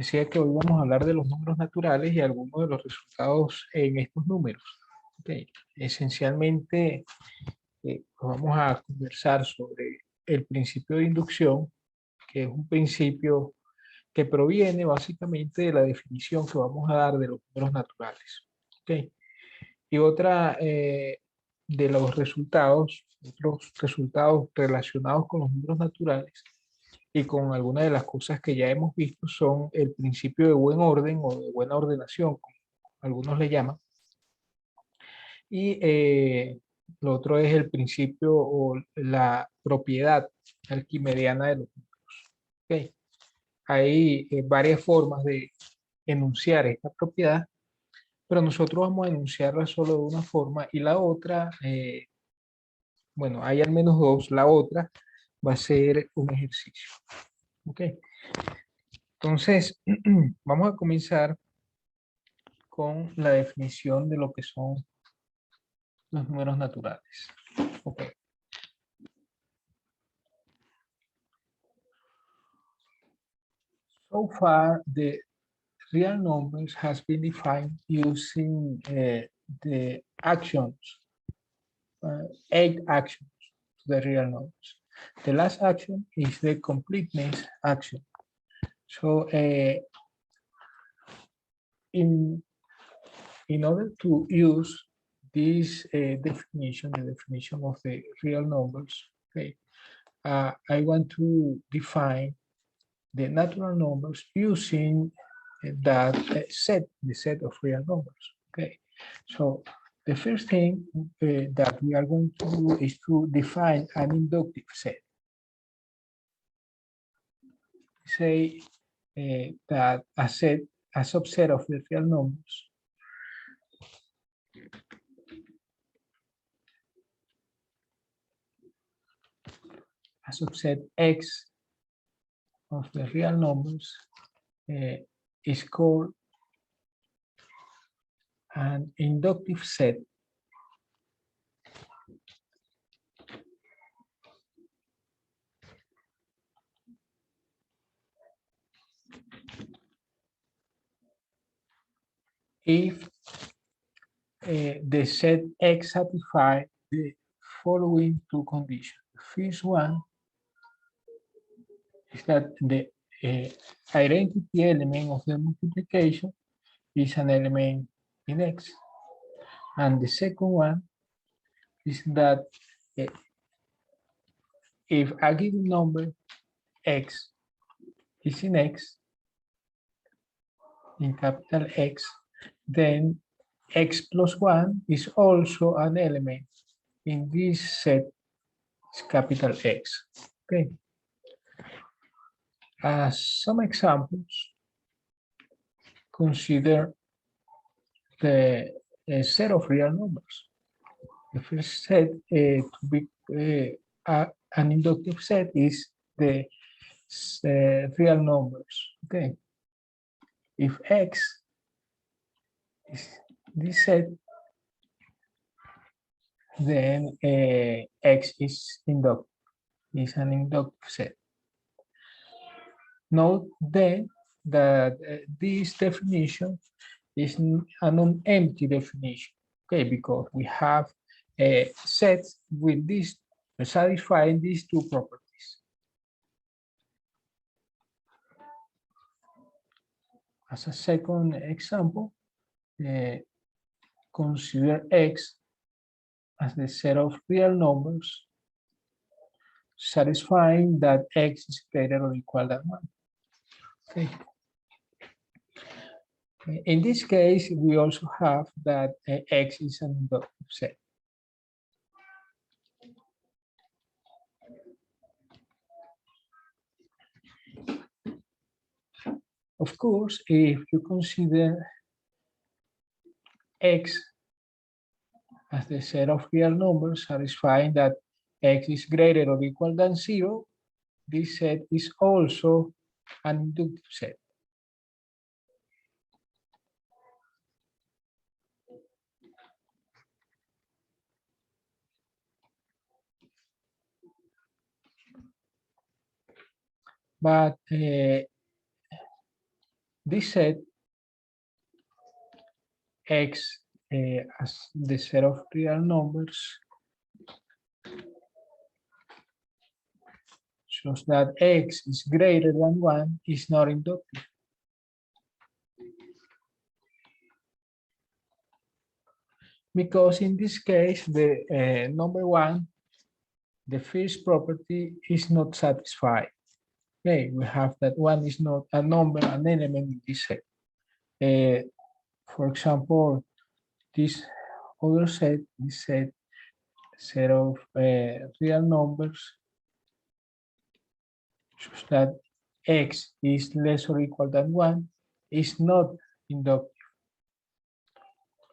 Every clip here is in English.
Decía que hoy vamos a hablar de los números naturales y algunos de los resultados en estos números. Ok. Esencialmente, vamos a conversar sobre el principio de inducción, que es un principio que proviene básicamente de la definición que vamos a dar de los números naturales. Ok. Y otra de los resultados, otros resultados relacionados con los números naturales y con algunas de las cosas que ya hemos visto son el principio de buen orden o de buena ordenación, como algunos le llaman, y lo otro es el principio o la propiedad arquimediana de los números. ¿Okay? Hay varias formas de enunciar esta propiedad, pero nosotros vamos a enunciarla solo de una forma y la otra, bueno, hay al menos dos, la otra va a ser un ejercicio. ¿Ok? Entonces, vamos a comenzar con la definición de lo que son los números naturales. Okay. So far, the real numbers has been defined using the actions, 8 actions to the real numbers. The last action is the completeness action. So in order to use this definition, the definition of the real numbers, okay, I want to define the natural numbers using that set, the set of real numbers. Okay, so the first thing that we are going to do is to define an inductive set. Say that a subset of the real numbers a subset X of the real numbers is called an inductive set if the set X satisfies the following two conditions. The first one is that the identity element of the multiplication is an element in X. And the second one is that if a given number X is in X, in capital X, then X plus 1 is also an element in this set, capital X. Okay. As some examples, consider the set of real numbers. The first set to be an inductive set is the real numbers. Okay. If X is this set, then X is inductive, is an inductive set. Note then that this definition is a non-empty definition, okay, because we have sets with this satisfying these two properties. As a second example, consider X as the set of real numbers satisfying that X is greater or equal than 1. Okay. In this case, we also have that X is an inductive set. Of course, if you consider X as the set of real numbers satisfying that X is greater or equal than 0, this set is also an inductive set. But this set X as the set of real numbers shows that X is greater than 1 is not inductive. Because in this case, the number 1, the first property is not satisfied. Okay, we have that 1 is not a number, an element in this set. For example, this other set, this set of real numbers shows that X is less or equal than 1 is not inductive.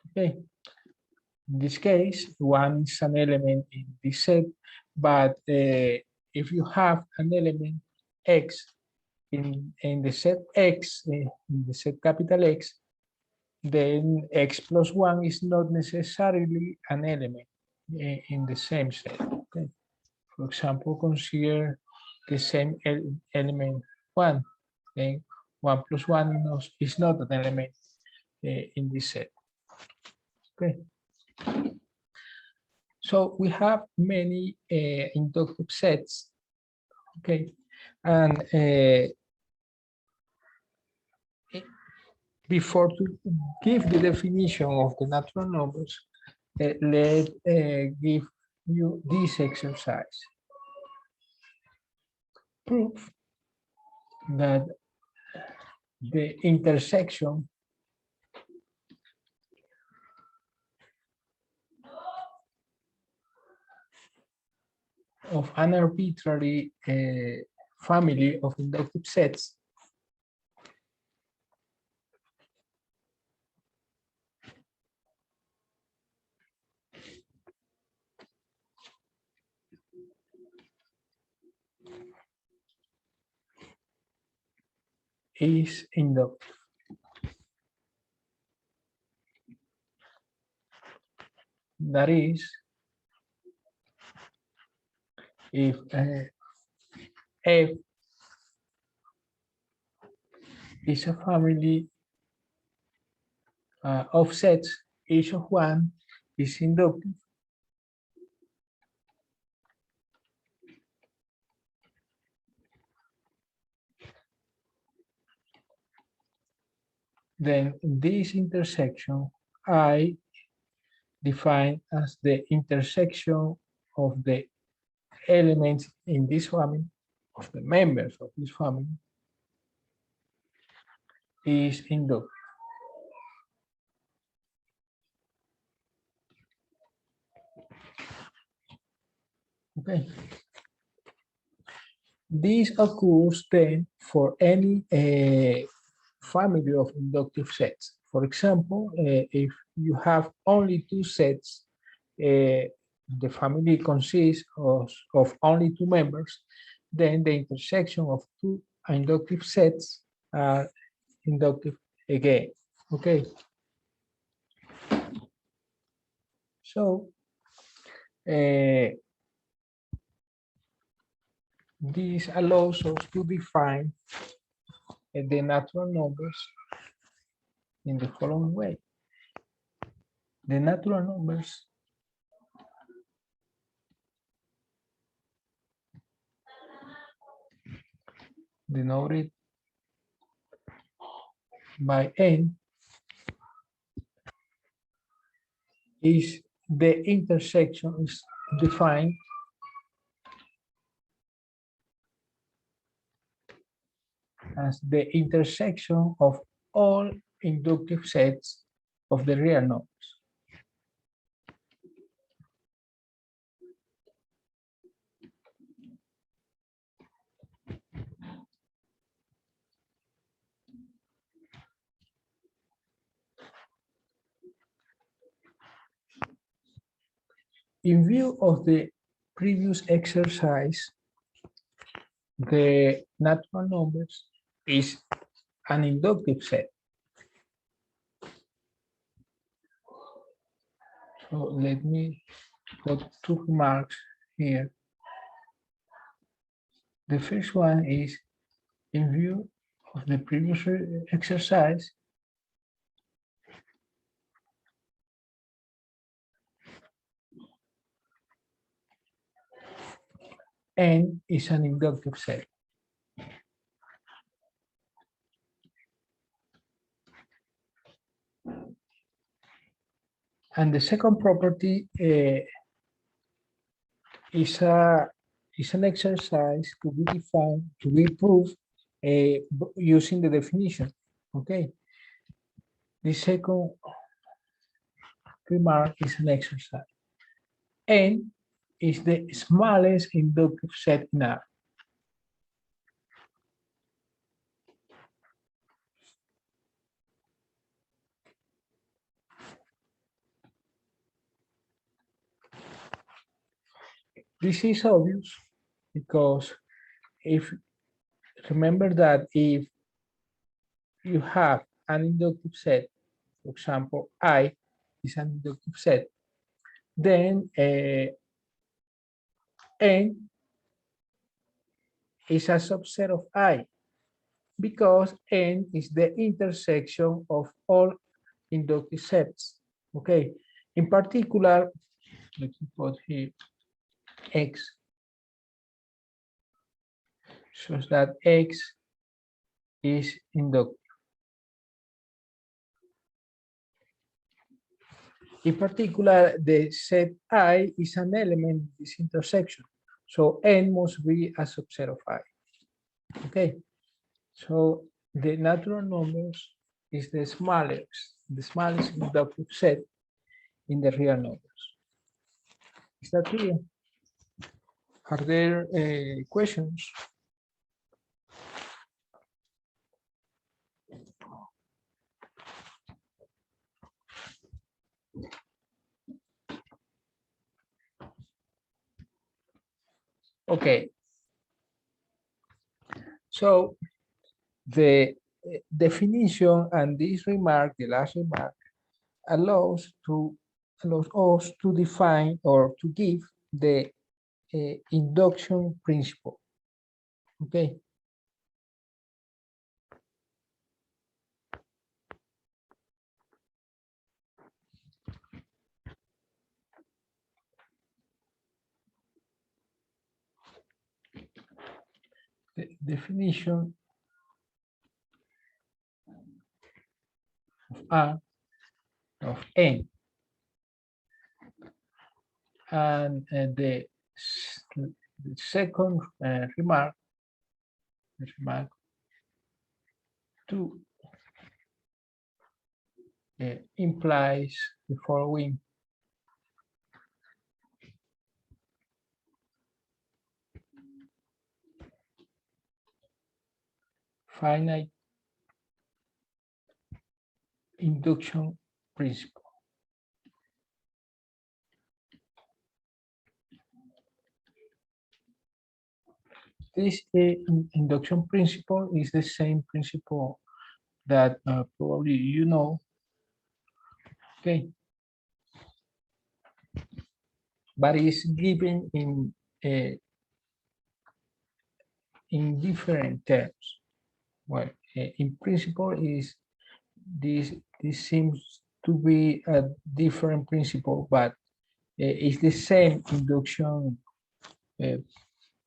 Okay. In this case, 1 is an element in this set, but if you have an element X in the set X, in the set capital X, then X plus 1 is not necessarily an element in the same set. Okay. For example, consider the same element 1. Then 1 plus 1 is not an element in this set. Okay. So we have many inductive sets. Okay. And before to give the definition of the natural numbers, let's give you this exercise. Prove that the intersection of an arbitrary family of inductive sets is inductive. That is, if F is a family of sets, each of one is inductive, then this intersection I define as the intersection of the elements in this family, of the members of this family, is inductive. Okay. This occurs then for any family of inductive sets. For example, if you have only two sets, the family consists of only two members, then the intersection of two inductive sets are inductive again. Okay. So this allows us to define the natural numbers in the following way. The natural numbers denoted by n is the intersection is defined as the intersection of all inductive sets of the real numbers. In view of the previous exercise, the natural numbers is an inductive set. So let me put two remarks here. The first one is, in view of the previous exercise, N is an inductive set. And the second property is an exercise to be defined, to be proved using the definition. Okay. The second remark is an exercise. N is the smallest inductive set in R. This is obvious because if remember that if you have an inductive set, for example, I is an inductive set, then N is a subset of I because N is the intersection of all inductive sets. Okay. In particular, let's put here X shows that X is inductive. In particular, the set I is an element in this intersection. So N must be a subset of I. Okay. So the natural numbers is the smallest inductive set in the real numbers. Is that clear? Are there questions? Okay. So the definition and this remark, the last remark, allows us to define or to give the induction principle. Okay. The definition of N and the second remark two implies the following. Finite induction principle. This induction principle is the same principle that probably you know. Okay. But it's given in different terms. Well, in principle is this seems to be a different principle, but it's the same induction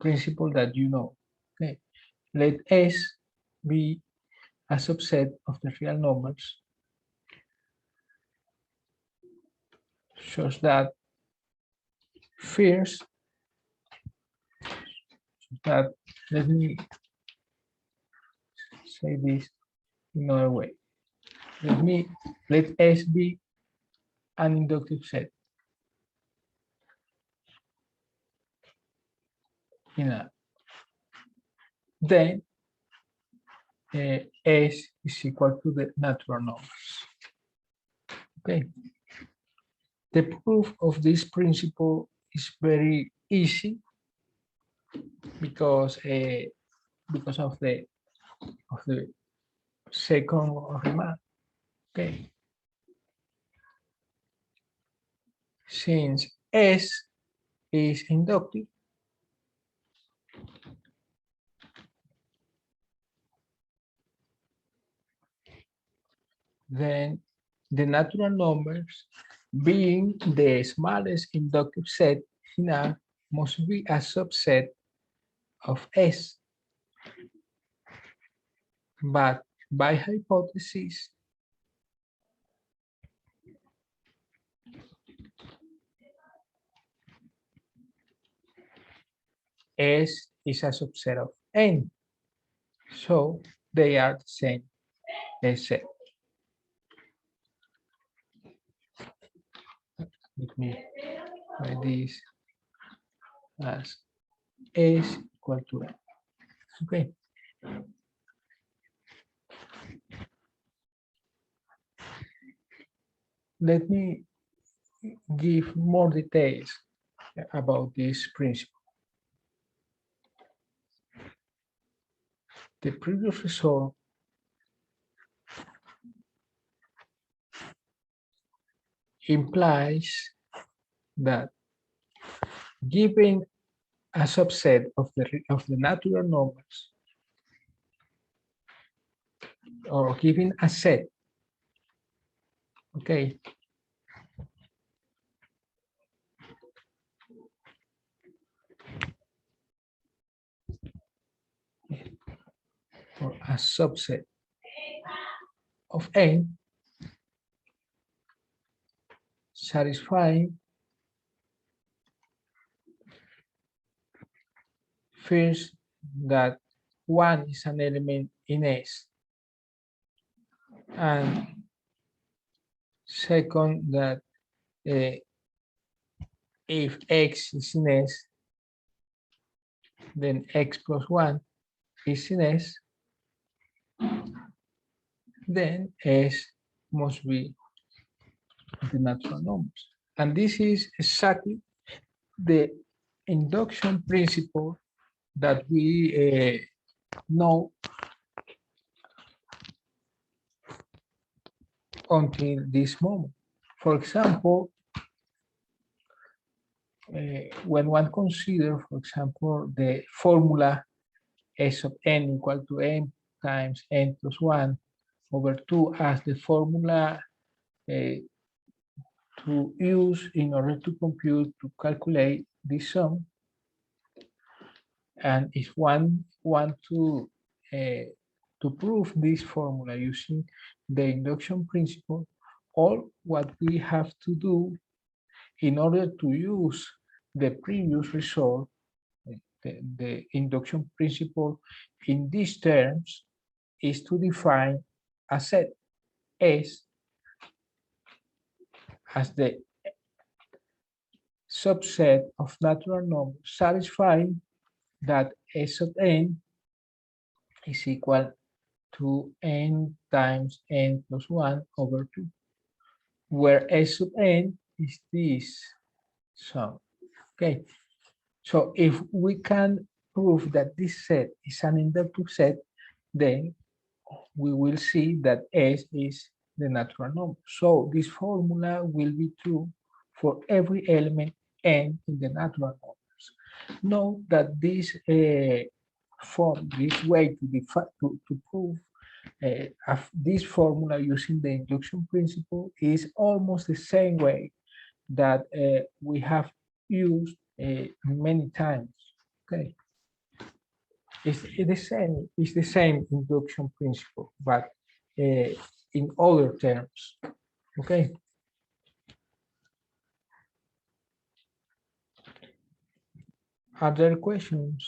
principle that you know. Okay, let S be a subset of the real numbers, shows that first, that let me say this another way. Let S be an inductive set in A. Then S is equal to the natural numbers. Okay. The proof of this principle is very easy because of the second remark. Okay. Since S is inductive, then the natural numbers being the smallest inductive set in A must be a subset of S. But by hypothesis, S is a subset of N. So they are the same set. Let me write this as S equal to N. Okay. Let me give more details about this principle. The previous result implies that given a subset of the natural numbers, or given a set, okay, or a subset of N satisfying first that 1 is an element in S, and second that if X is in S, then X plus 1 is in S, then S must be the natural numbers. And this is exactly the induction principle that we know until this moment. For example, when one considers, for example, the formula S of n equal to n times n plus 1 over 2 as the formula to use in order to calculate this sum. And if one want to prove this formula using the induction principle, all what we have to do in order to use the previous result, the induction principle in these terms, is to define a set S as the subset of natural numbers satisfying that S of n is equal to n times n plus 1 over 2, where S of n is this sum. Okay, so if we can prove that this set is an inductive set, then we will see that S is the natural number. So this formula will be true for every element n in the natural numbers. Note that this this way to prove this formula using the induction principle is almost the same way that we have used many times. Okay, it's the same induction principle, but in other terms. Okay. Other questions?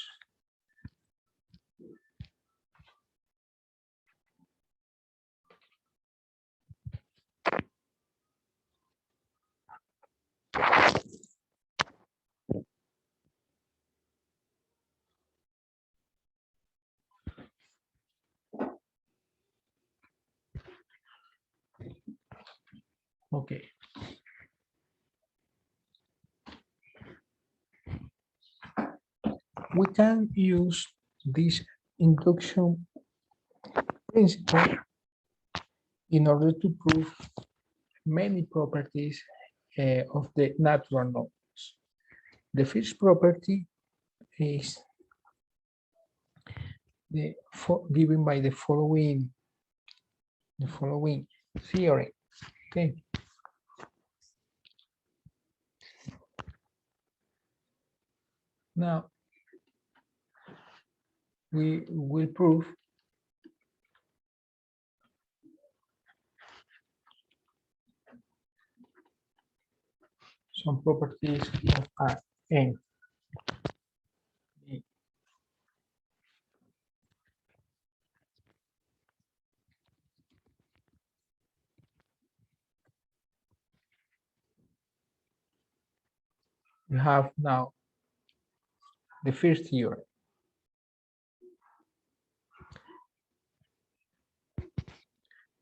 Okay. We can use this induction principle in order to prove many properties of the natural numbers. The first property is given by the following theorem. Okay. Now we will prove some properties of N. We have now the first theorem.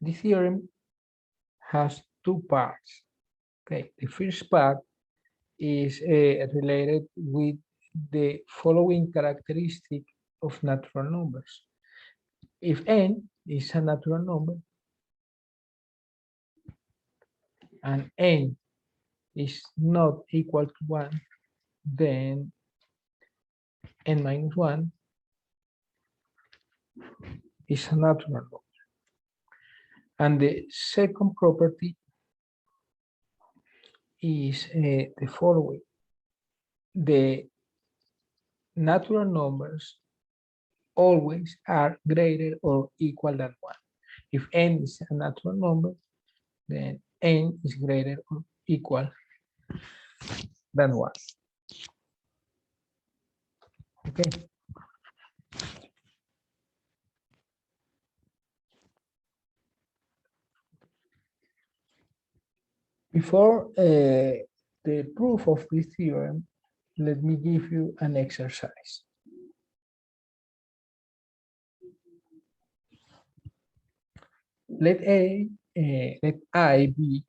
The theorem has two parts. Okay, the first part is related with the following characteristic of natural numbers. If n is a natural number and n is not equal to 1, then n minus 1 is a natural number. And the second property is the following. The natural numbers always are greater or equal than 1. If n is a natural number, then n is greater or equal than 1. Okay. Before the proof of this theorem, let me give you an exercise. Let I be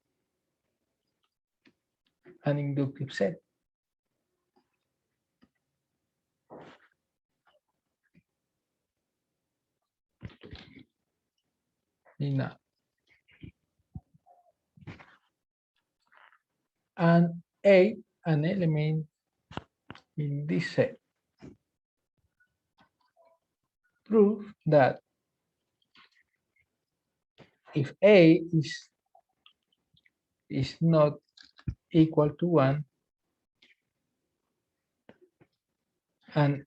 an inductive set. Enough. And A, an element in this set. Prove that if A is not equal to 1 and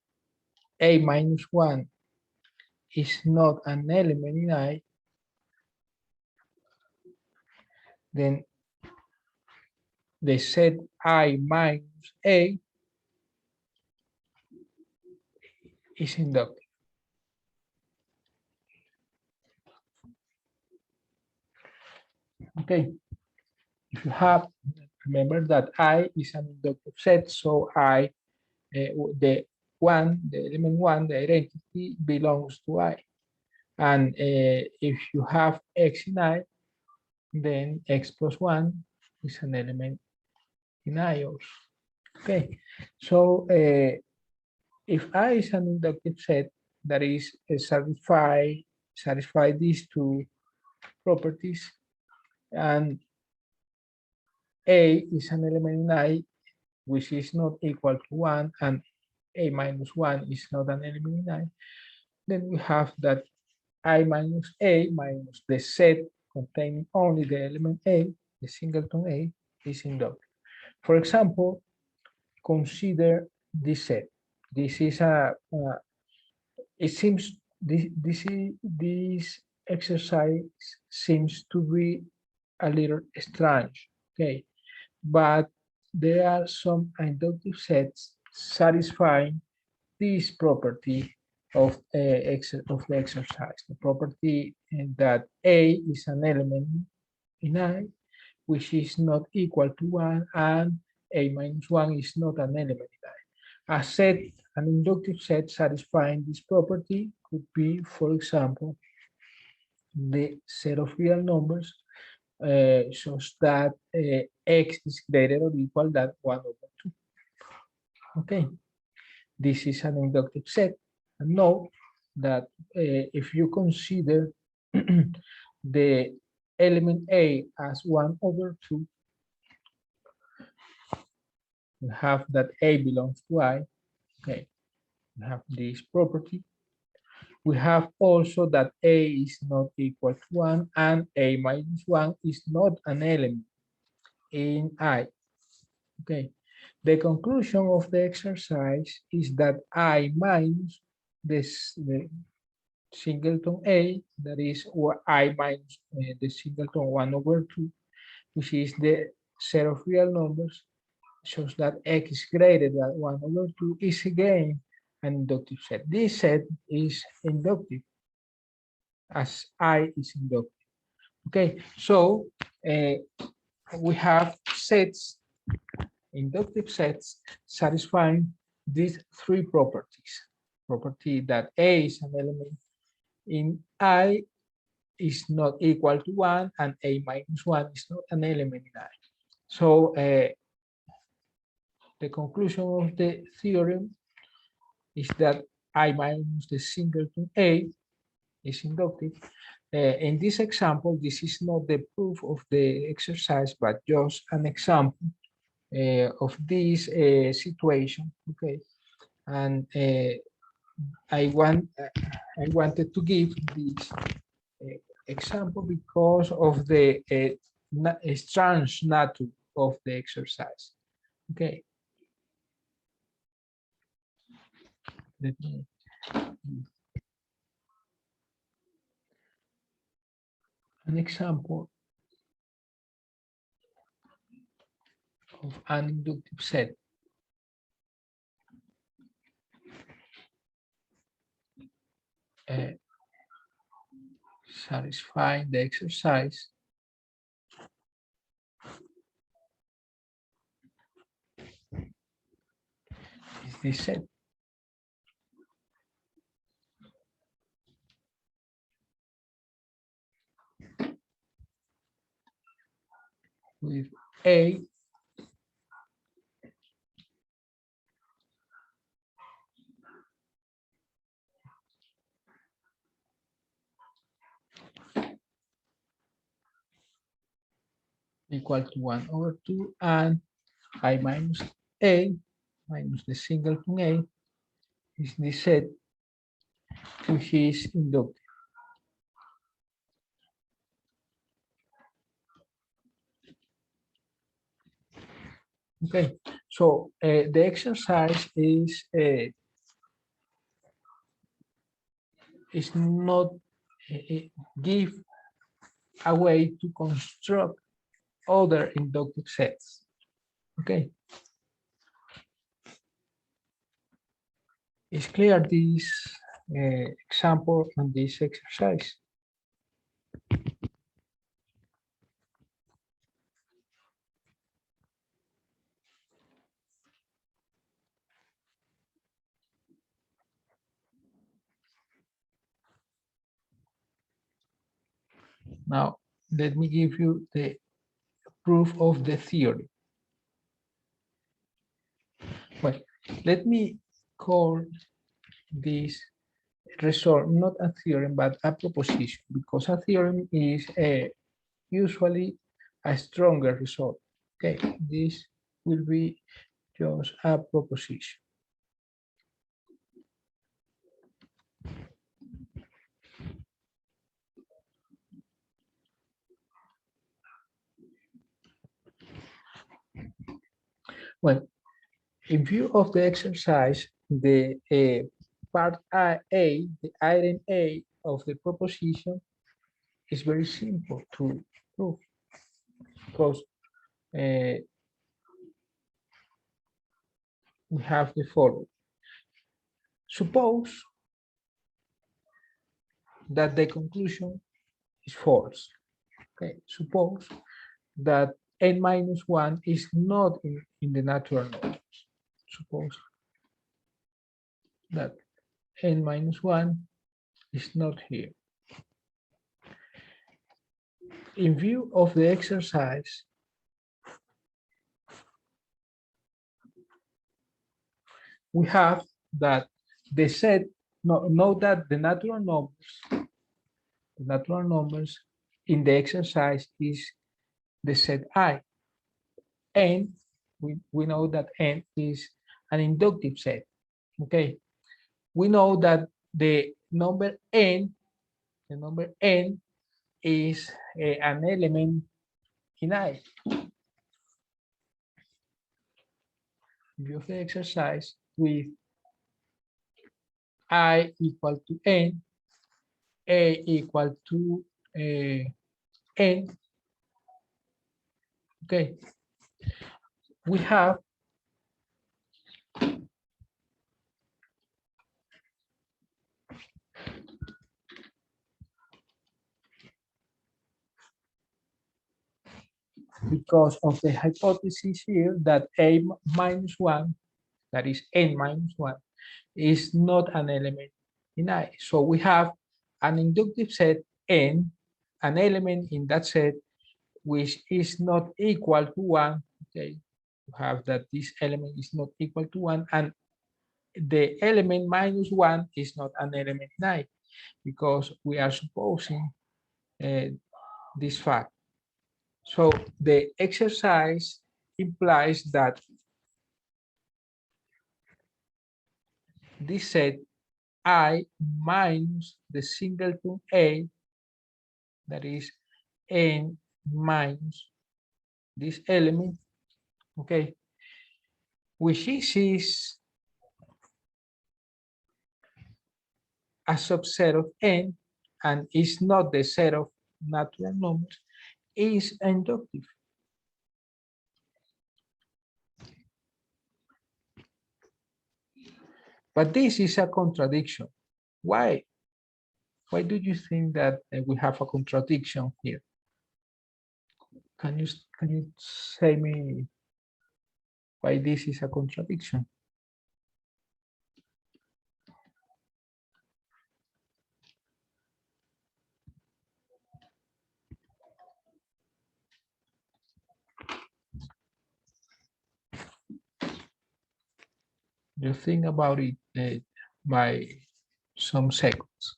A minus 1 is not an element in I, then the set I minus A is inductive. Okay, if you have, remember that I is an inductive set, so I, the element 1, the identity belongs to I. And if you have X in I, then X plus 1 is an element in I also. Okay, so if I is an inductive set that is satisfy these two properties, and A is an element in I which is not equal to 1 and A minus 1 is not an element in I, then we have that I minus A minus the set containing only the element A, the singleton A, is inductive. For example, consider this set. This is it seems this exercise seems to be a little strange, okay? But there are some inductive sets satisfying this property of the exercise, the property that A is an element in I, which is not equal to 1, and A minus 1 is not an element in I. A set, an inductive set satisfying this property could be, for example, the set of real numbers shows that X is greater or equal than 1 over 2. Okay, this is an inductive set. And note that if you consider the element A as 1 over 2, you have that A belongs to I. Okay, you have this property. We have also that A is not equal to 1 and A minus 1 is not an element in I. Okay. The conclusion of the exercise is that I minus the singleton A, that is I minus the singleton 1 over 2, which is the set of real numbers, shows that X is greater than 1 over 2 is again an inductive set. This set is inductive as I is inductive. Okay, so we have sets, inductive sets, satisfying these three properties. Property that A is an element in I is not equal to 1 and A minus 1 is not an element in I. So the conclusion of the theorem is that I minus the singleton A is inductive. In this example, this is not the proof of the exercise, but just an example of this situation. Okay, and I wanted to give this example because of the strange nature of the exercise. Okay. Let me. An example of an inductive set. Satisfying the exercise is this set. With A equal to 1 over 2 and I minus A minus the singleton A is the set which is inductive. Okay, so the exercise is not give a way to construct other inductive sets. Okay, it's clear this example and this exercise. Now, let me give you the proof of the theory. Well, let me call this result not a theorem, but a proposition, because a theorem is usually a stronger result. Okay, this will be just a proposition. Well, in view of the exercise, the part A, the item A of the proposition is very simple to prove because we have the following. Suppose that the conclusion is false. Okay, suppose that n minus 1 is not in the natural numbers. Suppose that n minus 1 is not here. In view of the exercise, we have that the set, note that the natural numbers in the exercise is the set I. And we know that n is an inductive set. Okay. We know that the number n, the number n is an element in I. Use the exercise with I equal to n, a equal to n. Okay, we have because of the hypothesis here that a minus 1, that is n minus 1, is not an element in I. So we have an inductive set n, an element in that set which is not equal to 1. Okay, you have that this element is not equal to 1, and the element minus 1 is not an element in I, because we are supposing this fact. So the exercise implies that this set I minus the singleton A, that is n minus this element, okay, which is a subset of n and is not the set of natural numbers, is inductive. But this is a contradiction. Why? Why do you think that we have a contradiction here? Can you say me why this is a contradiction? You think about it by some seconds.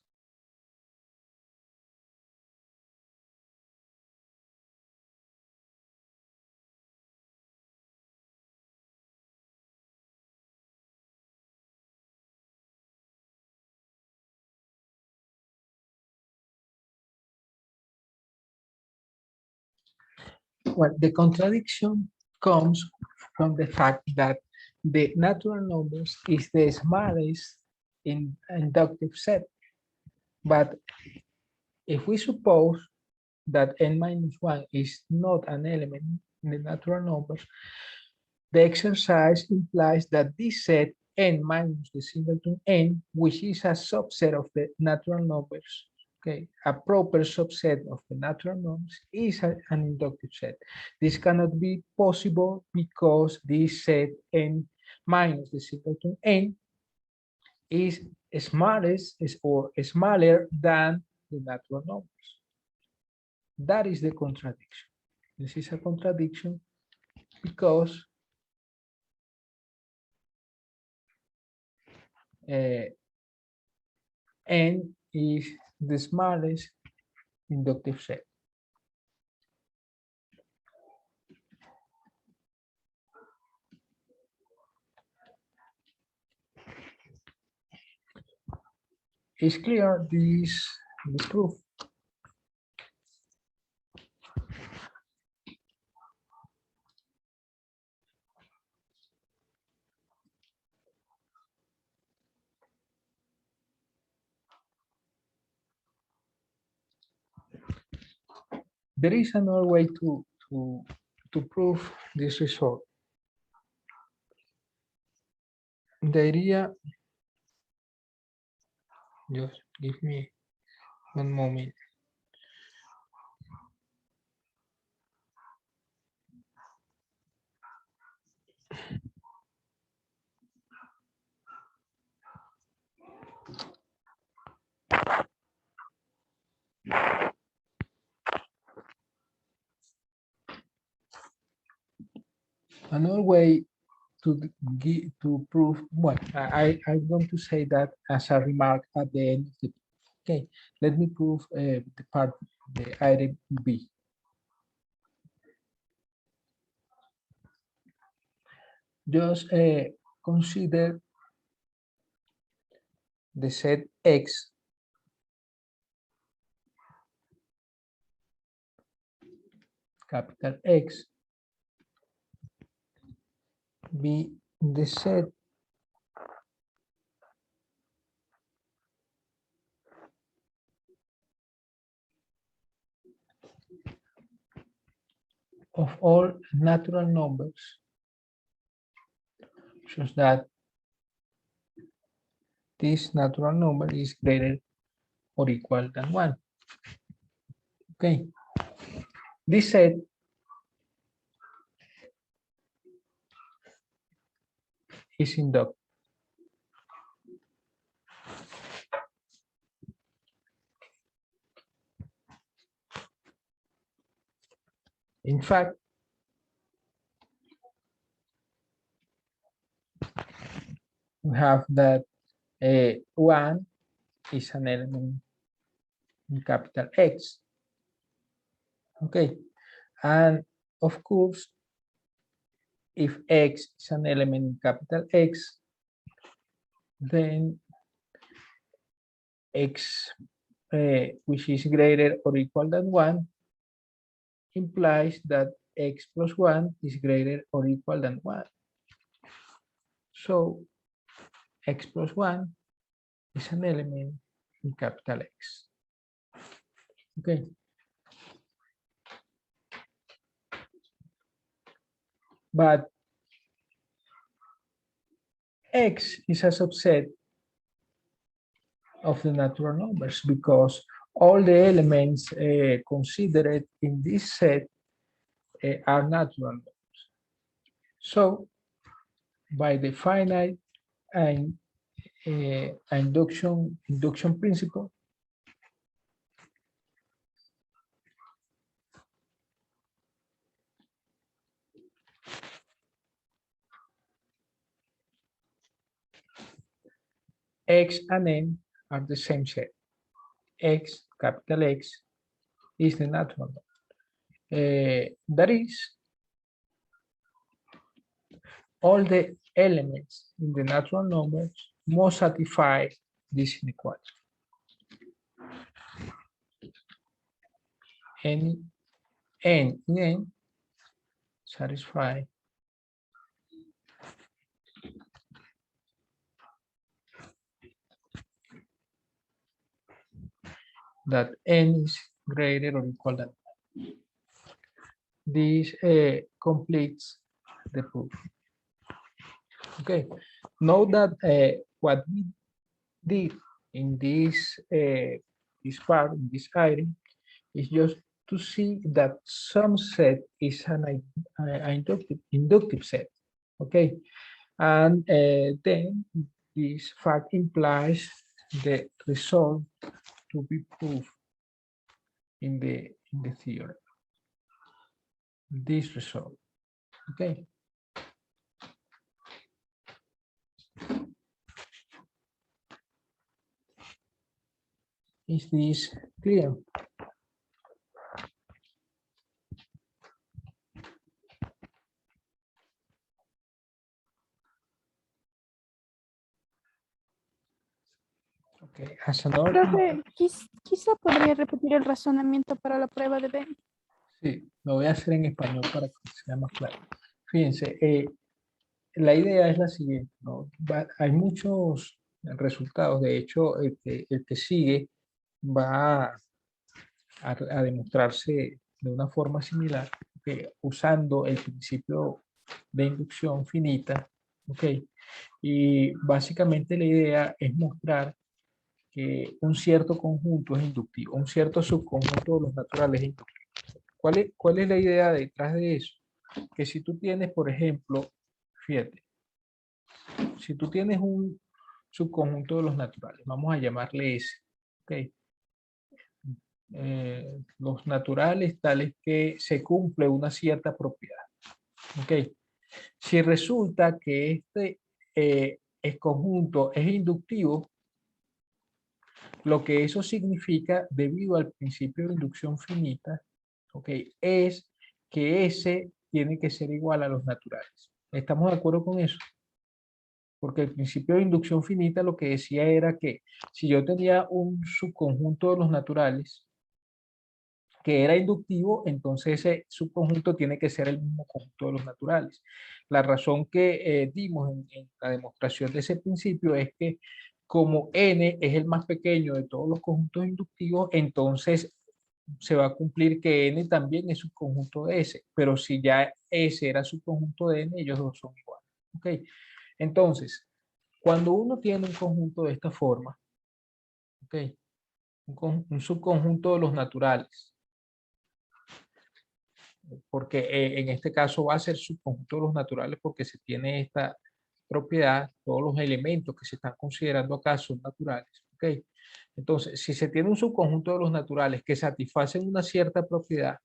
Well, the contradiction comes from the fact that the natural numbers is the smallest in inductive set. But if we suppose that n minus 1 is not an element in the natural numbers, the exercise implies that this set n minus the singleton n, which is a subset of the natural numbers, okay, a proper subset of the natural numbers, is an inductive set. This cannot be possible because this set n minus the singleton n is or smaller than the natural numbers. That is the contradiction. This is a contradiction because n is the smallest inductive set. Is clear this proof? There is another way to prove this result. The idea, just give me one moment. Another way to prove, well, I'm going to say that as a remark at the end of the, okay, let me prove the part, the item B. Just consider the set X capital X be the set of all natural numbers such that this natural number is greater or equal than 1. Okay. This set is inductive. In fact, we have that 1 is an element in capital X. Okay. And of course, if X is an element in capital X, then X, which is greater or equal than 1, implies that X plus 1 is greater or equal than 1. So X plus 1 is an element in capital X. Okay. But X is a subset of the natural numbers because all the elements considered in this set are natural numbers. So by the finite and induction principle, X and N are the same set. X, capital X, is the natural number. That is, all the elements in the natural numbers must satisfy this inequality. Any n in n satisfy that n is greater or equal than 1. This completes the proof. Okay, note that what we did in this part, in this item, is just to see that some set is an inductive set. Okay, and then this fact implies the result to be proved in the theorem. This result. Okay. Is this clear? Okay, as another. Profe, quizá podría repetir el razonamiento para la prueba de Venn. Sí, lo voy a hacer en español para que sea más claro. Fíjense, la idea es la siguiente, ¿no? Hay muchos resultados, de hecho, el que sigue va a demostrarse de una forma similar, que usando el principio de inducción finita, ¿ok? Y básicamente la idea es mostrar que un cierto conjunto es inductivo, un cierto subconjunto de los naturales es inductivo. ¿Cuál es la idea detrás de eso? Que si tú tienes, por ejemplo, fíjate, si tú tienes un subconjunto de los naturales, vamos a llamarle S, ¿ok? Los naturales tales que se cumple una cierta propiedad, ¿ok? Si resulta que este conjunto es inductivo, lo que eso significa, debido al principio de inducción finita, ¿ok? Es que S tiene que ser igual a los naturales. ¿Estamos de acuerdo con eso? Porque el principio de inducción finita lo que decía era que si yo tenía un subconjunto de los naturales, que era inductivo, entonces ese subconjunto tiene que ser el mismo conjunto de los naturales. La razón que dimos en la demostración de ese principio es que como n es el más pequeño de todos los conjuntos inductivos, entonces se va a cumplir que n también es subconjunto de S, pero si ya S era subconjunto de n, ellos dos son iguales. ¿Ok? Entonces, cuando uno tiene un conjunto de esta forma, ¿ok? Un subconjunto de los naturales, porque en este caso va a ser subconjunto de los naturales porque se tiene esta propiedad, todos los elementos que se están considerando acá son naturales. ¿Ok? Entonces, si se tiene un subconjunto de los naturales que satisfacen una cierta propiedad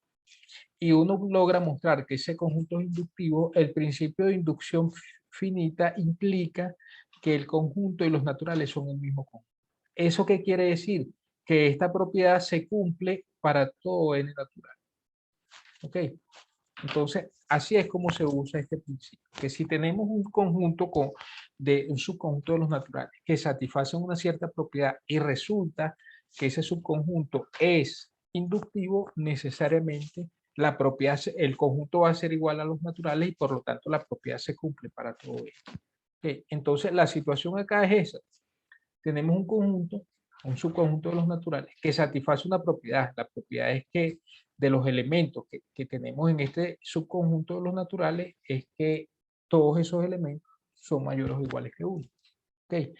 y uno logra mostrar que ese conjunto es inductivo, el principio de inducción finita implica que el conjunto y los naturales son el mismo conjunto. ¿Eso qué quiere decir? Que esta propiedad se cumple para todo n natural. ¿Ok? Entonces, así es como se usa este principio, que si tenemos un conjunto de un subconjunto de los naturales que satisfacen una cierta propiedad y resulta que ese subconjunto es inductivo, necesariamente la propiedad, el conjunto va a ser igual a los naturales y por lo tanto la propiedad se cumple para todo esto. ¿Okay? Entonces, la situación acá es esa. Tenemos un conjunto, un subconjunto de los naturales que satisface una propiedad. La propiedad es que de los elementos que tenemos en este subconjunto de los naturales es que todos esos elementos son mayores o iguales que 1. ¿Okay?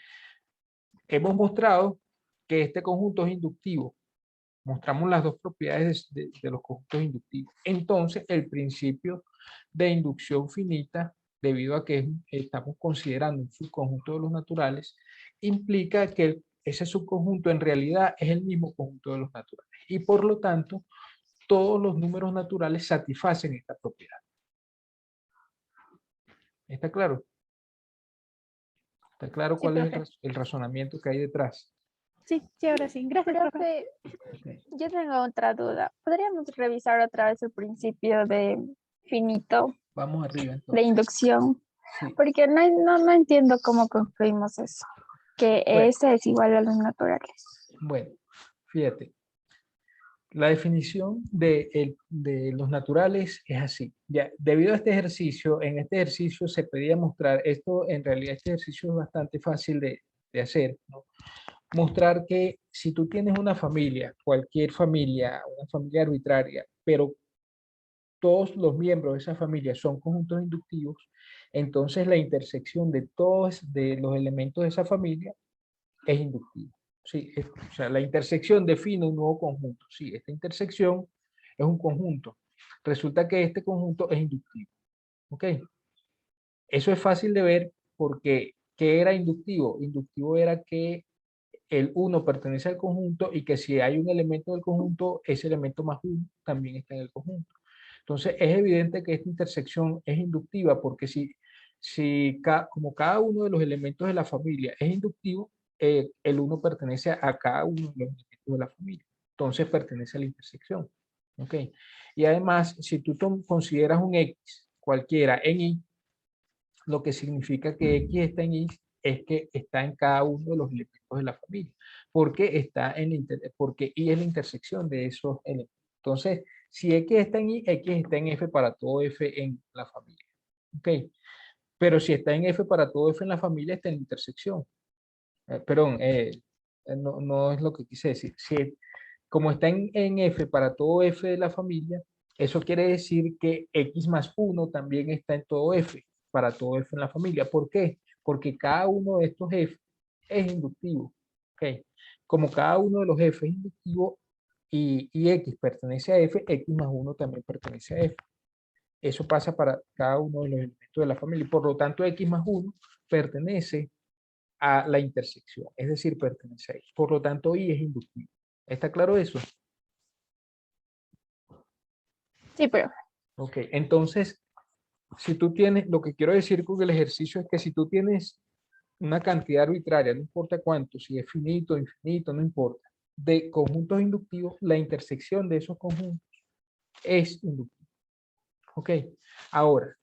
Hemos mostrado que este conjunto es inductivo. Mostramos las dos propiedades de los conjuntos inductivos. Entonces, el principio de inducción finita, debido a que estamos considerando un subconjunto de los naturales, implica que ese subconjunto en realidad es el mismo conjunto de los naturales. Y por lo tanto, todos los números naturales satisfacen esta propiedad. ¿Está claro? ¿Está claro Sí, cuál es profe. el razonamiento que hay detrás? Sí, sí, ahora sí. Gracias, profe. Profe, Okay. yo tengo otra duda. ¿Podríamos revisar otra vez el principio de finito, Vamos arriba de entonces. inducción? Sí. Porque no entiendo cómo concluimos eso, que Bueno, S es igual a los naturales. bueno, fíjate. La definición de los naturales es así. Ya, debido a este ejercicio, en este ejercicio se pedía mostrar, esto en realidad este ejercicio es bastante fácil de hacer, ¿no? Mostrar que si tú tienes una familia, cualquier familia, una familia arbitraria, pero todos los miembros de esa familia son conjuntos inductivos, entonces la intersección de todos de los elementos de esa familia es inductiva. Sí, o sea, la intersección define un nuevo conjunto. Sí, esta intersección es un conjunto. Resulta que este conjunto es inductivo. ¿Ok? Eso es fácil de ver porque ¿qué era inductivo? Inductivo era que el 1 pertenece al conjunto y que si hay un elemento del conjunto, ese elemento más 1 también está en el conjunto. Entonces, es evidente que esta intersección es inductiva porque como cada uno de los elementos de la familia es inductivo, el 1 pertenece a cada uno de los elementos de la familia. Entonces, pertenece a la intersección. ¿Ok? Y además, si tú consideras un X cualquiera en Y, lo que significa que X está en Y es que está en cada uno de los elementos de la familia, porque porque Y es la intersección de esos elementos. Entonces, si X está en Y, X está en F para todo F en la familia. ¿Ok? Pero si está en F para todo F en la familia, está en la intersección. Perdón, no es lo que quise decir. Como está en F para todo F de la familia, eso quiere decir que X más 1 también está en todo F, para todo F en la familia. ¿Por qué? Porque cada uno de estos F es inductivo. ¿Okay? Como cada uno de los F es inductivo y X pertenece a F, X más 1 también pertenece a F. Eso pasa para cada uno de los elementos de la familia. Por lo tanto, X más 1 pertenece a la intersección, es decir, pertenece a Y. Por lo tanto, Y es inductivo. ¿Está claro eso? Sí, profe. Ok, entonces, si tú tienes, lo que quiero decir con el ejercicio es que si tú tienes una cantidad arbitraria, no importa cuánto, si es finito, infinito, no importa, de conjuntos inductivos, la intersección de esos conjuntos es inductiva. Ok, ahora,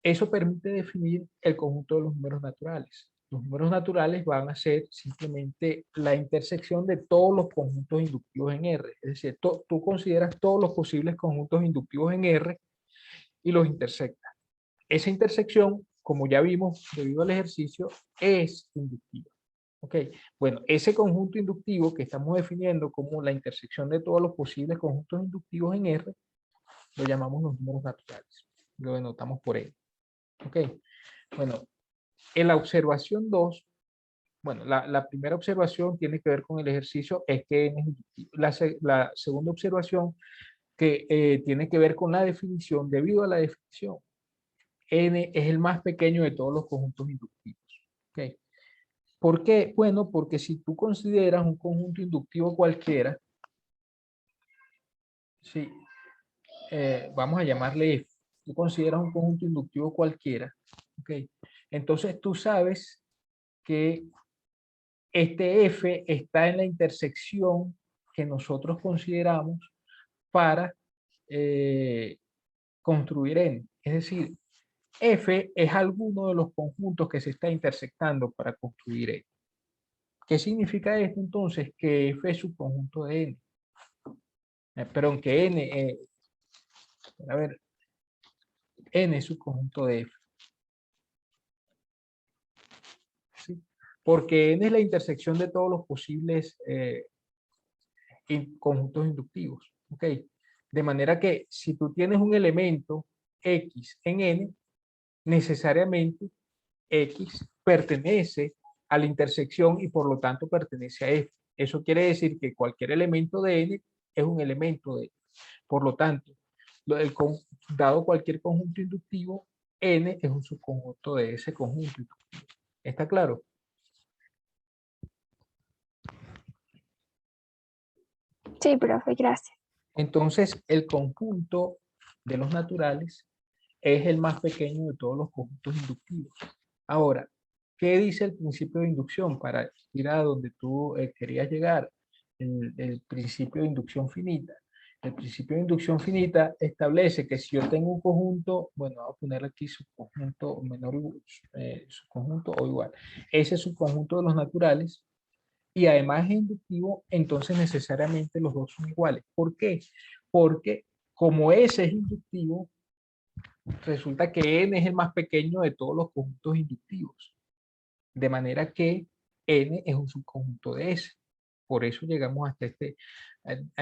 eso permite definir el conjunto de los números naturales. Los números naturales van a ser simplemente la intersección de todos los conjuntos inductivos en R. Es decir, tú consideras todos los posibles conjuntos inductivos en R y los intersectas. Esa intersección, como ya vimos debido al ejercicio, es inductiva. ¿Ok? Bueno, ese conjunto inductivo que estamos definiendo como la intersección de todos los posibles conjuntos inductivos en R, lo llamamos los números naturales. Lo denotamos por N. ¿Ok? Bueno, en la observación 2, bueno, la primera observación tiene que ver con el ejercicio, es que N es inductivo. La segunda observación que tiene que ver con la definición, debido a la definición, N es el más pequeño de todos los conjuntos inductivos. ¿Okay? ¿Por qué? Bueno, porque si tú consideras un conjunto inductivo cualquiera, sí, vamos a llamarle F, tú consideras un conjunto inductivo cualquiera, ¿okay? Entonces tú sabes que este F está en la intersección que nosotros consideramos para construir N. Es decir, F es alguno de los conjuntos que se está intersectando para construir N. ¿Qué significa esto entonces? Que F es subconjunto de N. Perdón, que N, a ver, N es subconjunto de F. ¿Sí? Porque N es la intersección de todos los posibles conjuntos inductivos. ¿Ok? De manera que si tú tienes un elemento X en N, necesariamente X pertenece a la intersección y por lo tanto pertenece a F. Eso quiere decir que cualquier elemento de N es un elemento de F. Por lo tanto, dado cualquier conjunto inductivo, N es un subconjunto de ese conjunto inductivo. ¿Está claro? Sí, profe, gracias. Entonces, el conjunto de los naturales es el más pequeño de todos los conjuntos inductivos. Ahora, ¿qué dice el principio de inducción? Para ir a donde tú querías llegar, el principio de inducción finita. El principio de inducción finita establece que si yo tengo un conjunto, bueno, voy a poner aquí subconjunto menor, subconjunto o igual. Ese subconjunto de los naturales y además es inductivo, entonces necesariamente los dos son iguales. ¿Por qué? Porque como ese es inductivo, resulta que N es el más pequeño de todos los conjuntos inductivos. De manera que N es un subconjunto de S. Por eso llegamos hasta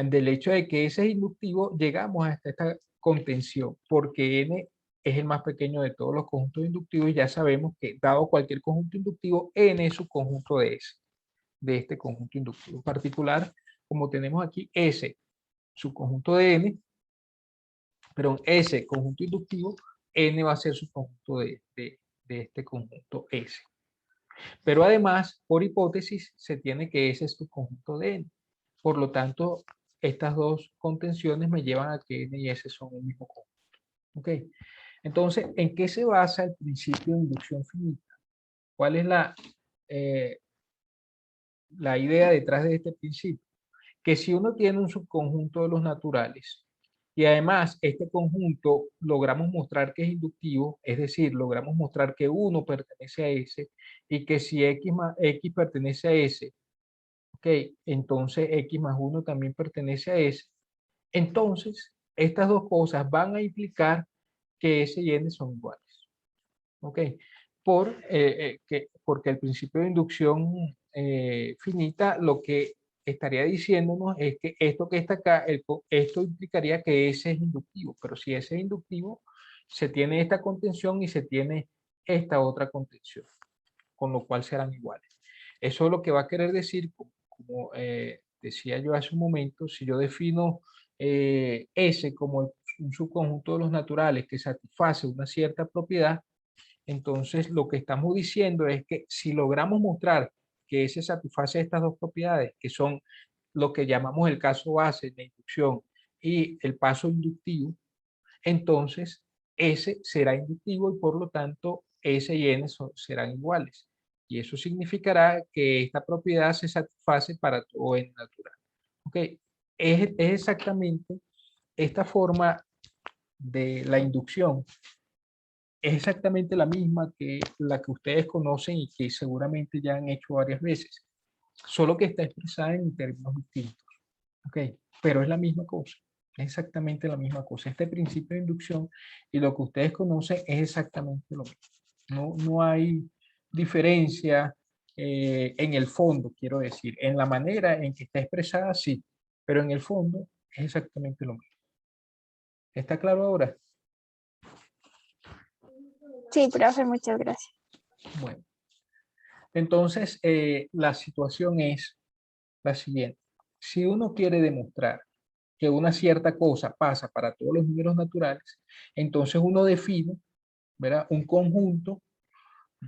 del hecho de que S es inductivo, llegamos hasta esta contención, porque N es el más pequeño de todos los conjuntos inductivos y ya sabemos que dado cualquier conjunto inductivo, N es subconjunto de S, de este conjunto inductivo particular, como tenemos aquí S, subconjunto de N, pero S, conjunto inductivo, N va a ser subconjunto de este conjunto S. Pero además, por hipótesis, se tiene que ese es tu conjunto de N. Por lo tanto, estas dos contenciones me llevan a que N y S son el mismo conjunto. ¿Ok? Entonces, ¿en qué se basa el principio de inducción finita? ¿Cuál es la idea detrás de este principio? Que si uno tiene un subconjunto de los naturales y además este conjunto logramos mostrar que es inductivo, es decir, logramos mostrar que 1 pertenece a S y que si X pertenece a S, ok, entonces X más 1 también pertenece a S, entonces estas dos cosas van a implicar que S y N son iguales. ¿Ok? Porque el principio de inducción finita lo que estaría diciéndonos es que esto que está acá, esto implicaría que ese es inductivo, pero si ese es inductivo, se tiene esta contención y se tiene esta otra contención, con lo cual serán iguales. Eso es lo que va a querer decir, como decía yo hace un momento, si yo defino S como un subconjunto de los naturales que satisface una cierta propiedad, entonces, lo que estamos diciendo es que si logramos mostrar que ese satisface estas dos propiedades, que son lo que llamamos el caso base, la inducción y el paso inductivo, entonces S será inductivo y por lo tanto S y N serán iguales. Y eso significará que esta propiedad se satisface para todo N natural. ¿Ok? Es exactamente esta forma de la inducción es exactamente la misma que la que ustedes conocen y que seguramente ya han hecho varias veces, solo que está expresada en términos distintos. ¿Ok? Pero es la misma cosa, es exactamente la misma cosa. Este principio de inducción y lo que ustedes conocen es exactamente lo mismo. No hay diferencia en el fondo, quiero decir. En la manera en que está expresada, sí, pero en el fondo es exactamente lo mismo. ¿Está claro ahora? Sí, profe, muchas gracias. Bueno, entonces la situación es la siguiente. Si uno quiere demostrar que una cierta cosa pasa para todos los números naturales, entonces uno define, ¿verdad?, un conjunto,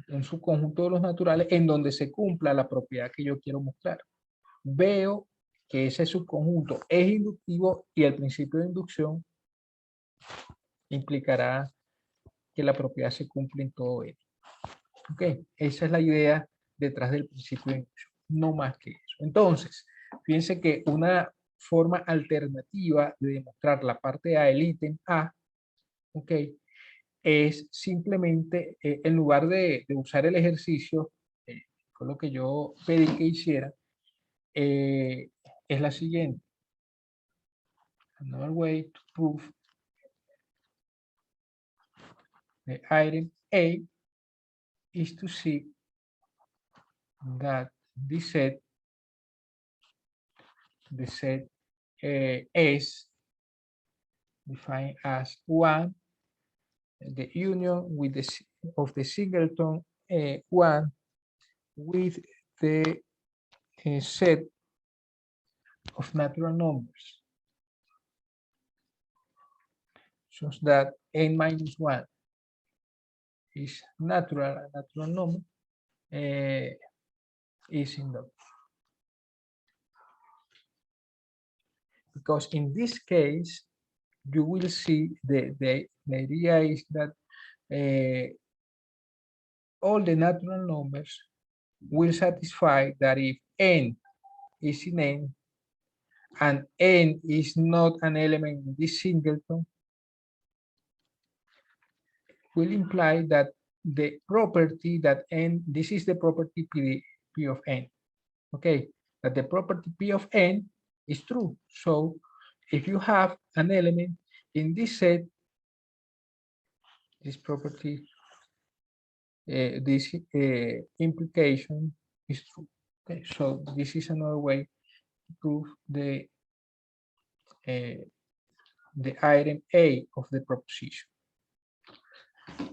un subconjunto de los naturales en donde se cumpla la propiedad que yo quiero mostrar. Veo que ese subconjunto es inductivo y el principio de inducción implicará que la propiedad se cumple en todo ello. ¿Ok? Esa es la idea detrás del principio de inducción, no más que eso. Entonces, fíjense que una forma alternativa de demostrar la parte A del ítem A, ¿ok?, es simplemente, en lugar de usar el ejercicio, fue lo que yo pedí que hiciera, es la siguiente. Another way to prove the item A is to see that this set, the set S defined as 1, the union with of the singleton 1 with the set of natural numbers, such that n minus 1 is natural number, is inductive. Because in this case, you will see the idea is that all the natural numbers will satisfy that if n is in n and n is not an element in this singleton, will imply that the property that n, this is the property P of n, okay, that the property P of n is true. So if you have an element in this set, this property, this implication is true. Okay, so this is another way to prove the item A of the proposition.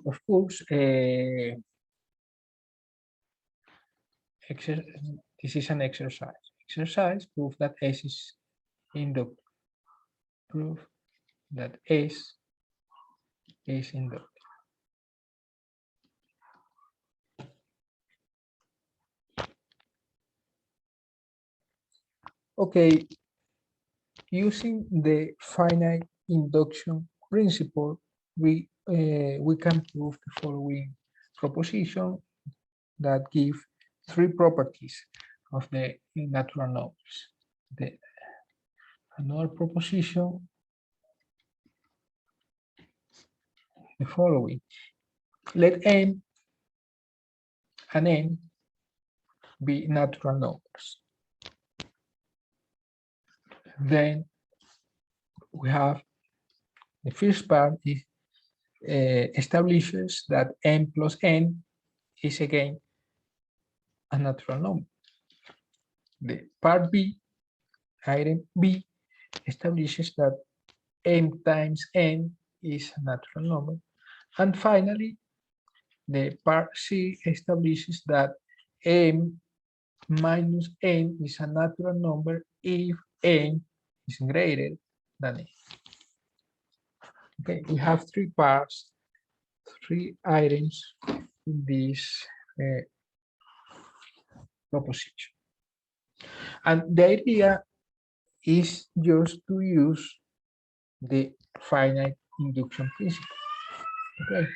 Of course, this is an exercise. Exercise, prove that S is inductive. Prove that S is inductive. Okay, using the finite induction principle, we can prove the following proposition that give three properties of the natural numbers. Another proposition, the following: let n and n be natural numbers. Then we have the first part is establishes that n plus n is again a natural number. The part B, item B, establishes that m times n is a natural number. And finally, the part C establishes that m minus n is a natural number if n is greater than n. Okay, we have three parts, three items in this proposition. And the idea is just to use the finite induction principle. Okay.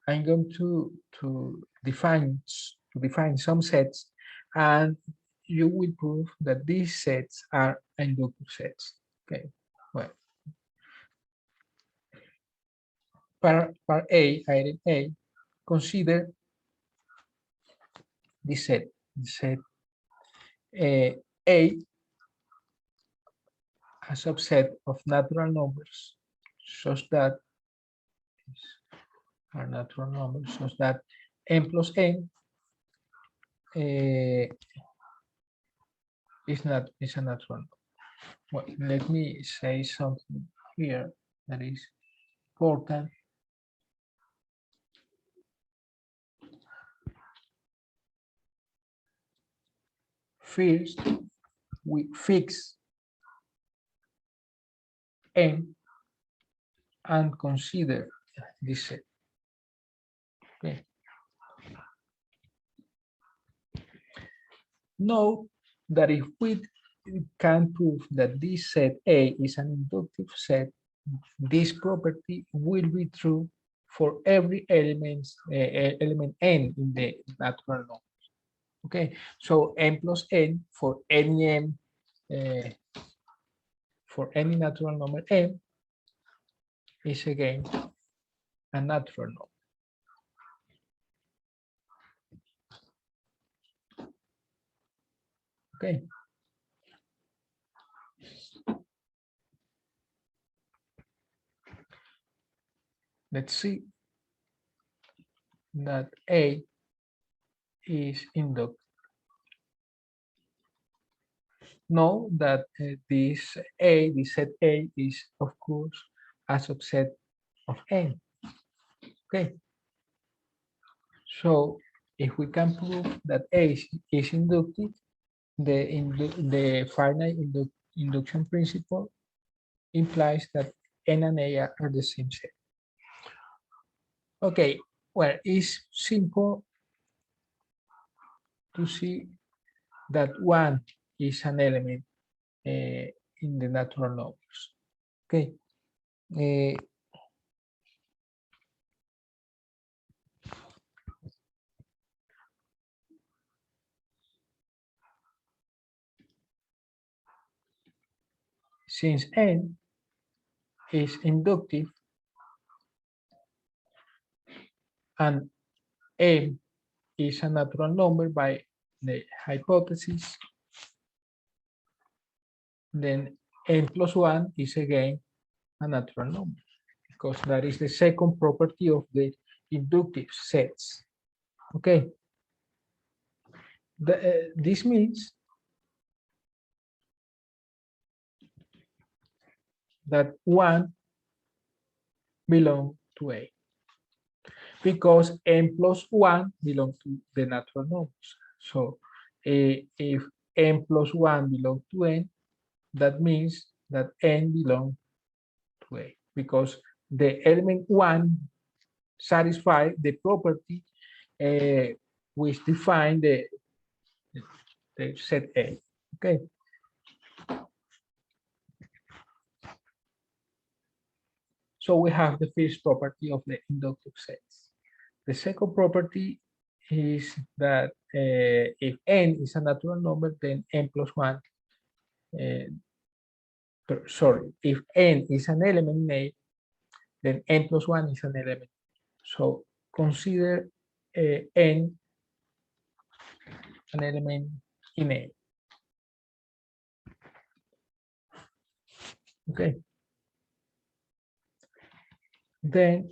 I'm going to define some sets, and you will prove that these sets are inductive sets. Okay. Well, part A, item A, consider this set. The set A, a subset of natural numbers such that are natural numbers such that n plus n is a natural number. Well, let me say something here that is important. First, we fix n and consider this set. Okay. Note that if we can prove that this set A is an inductive set, this property will be true for every element n in the natural numbers. Okay, so n plus n for any n for any natural number n is again a natural number. Okay. Let's see that A is inductive. Know that this set A is of course a subset of n. Okay. So if we can prove that A is inductive, the finite induction principle implies that n and A are the same set. Okay, well, it's simple to see that 1 is an element in the natural numbers. Okay. Since n is inductive and n is a natural number by the hypothesis, then n plus 1 is again a natural number, because that is the second property of the inductive sets. Okay. This means that 1 belongs to A, because n plus 1 belongs to the natural numbers. So if n plus 1 belongs to n, that means that n belongs to A, because the element 1 satisfies the property which define the set A. Okay. So we have the first property of the inductive sets. The second property is that if n is a natural number, then n plus 1, sorry, if n is an element in A, then n plus 1 is an element. So consider n an element in A. Okay. Then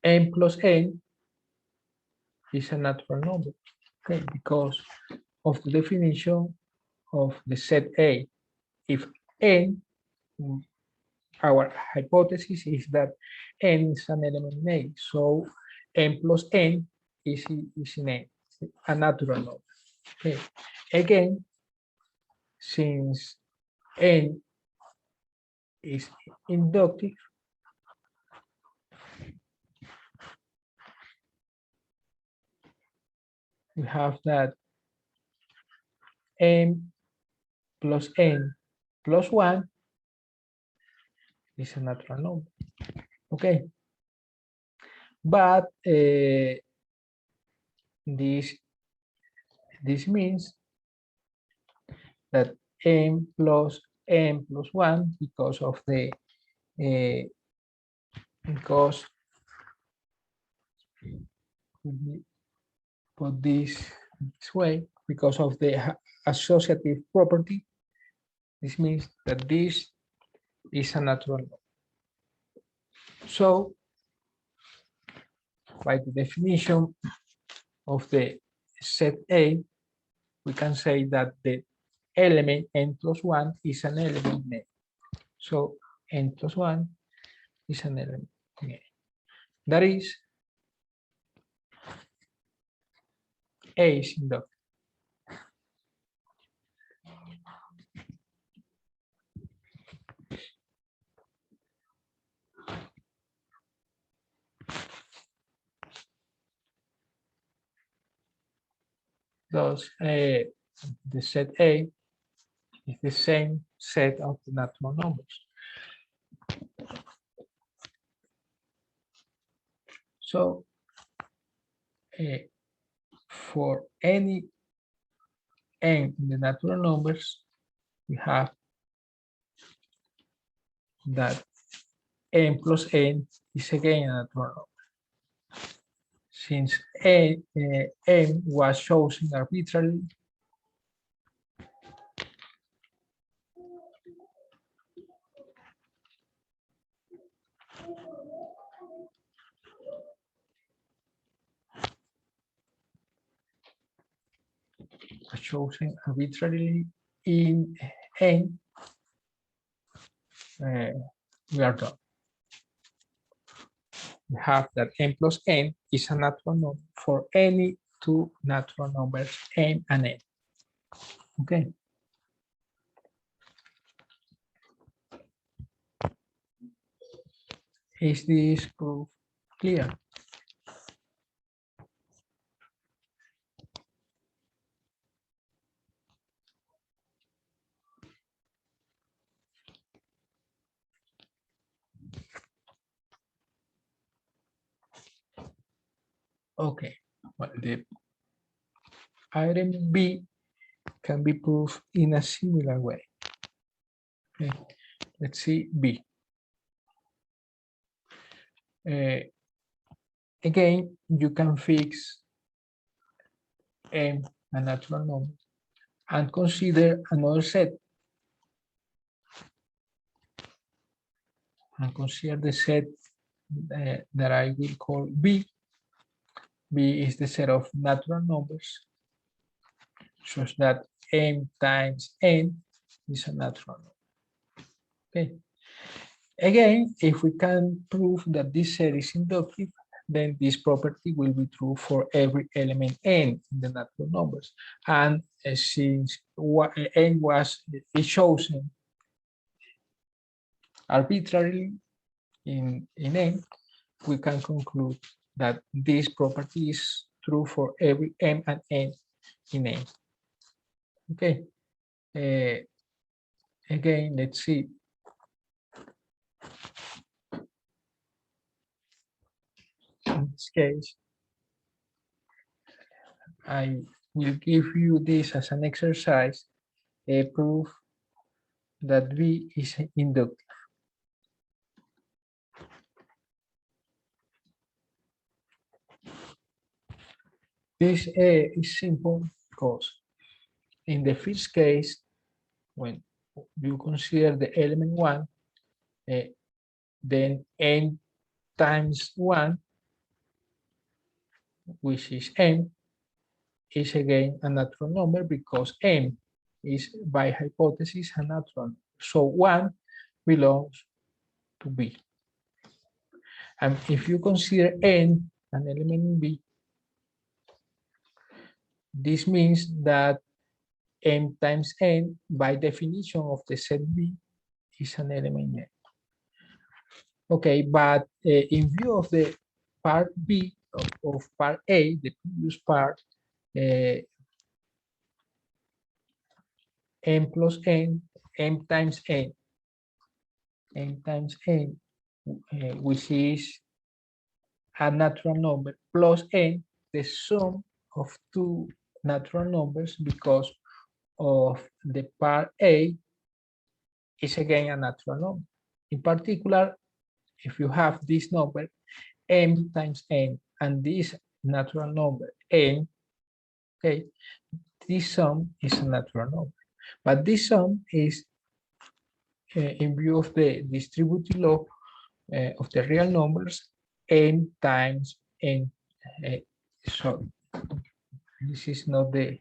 n plus n is a natural number, okay, because of the definition of the set A. If n, our hypothesis is that n is an element in A, so n plus n is in A, a natural number. Okay. Again, since n is inductive, we have that n plus 1 is a natural number. Okay. But this means that n plus 1 because of the because put this way, because of the associative property, this means that this is a natural number. So by the definition of the set A, we can say that the element n plus 1 is an element in A. So n plus 1 is an element in A. That is, A is inductive. Thus, the set A is the same set of the natural numbers. So, for any n in the natural numbers, we have that n plus n is again a natural number. Since n was chosen arbitrarily, in n, we are done. We have that n plus n is a natural number for any two natural numbers, m and n. Okay. Is this proof clear? Okay, well, the item B can be proved in a similar way. Okay, let's see B. Again, you can fix M, a natural number, and consider another set. And consider the set that I will call B. B is the set of natural numbers, such that m times n is a natural number. Okay. Again, if we can prove that this set is inductive, then this property will be true for every element n in the natural numbers. And since n was chosen arbitrarily in n, we can conclude that this property is true for every m and n in n. Okay. Again, let's see. In this case, I will give you this as an exercise, a proof that B is inductive. This is simple because in the first case, when you consider the element 1, then n times 1, which is m, is again a natural number because m is by hypothesis a natural number. So 1 belongs to B. And if you consider n an element in B, this means that m times n, by definition of the set B, is an element in N. Okay, but in view of the part B of part A, the previous part, m plus n, m times n n times n, which is a natural number, plus n, the sum of two natural numbers, because of the part A is again a natural number. In particular, if you have this number m times n and this natural number n, okay, this sum is a natural number, but this sum is in view of the distributive law of the real numbers, n times n. So this is not the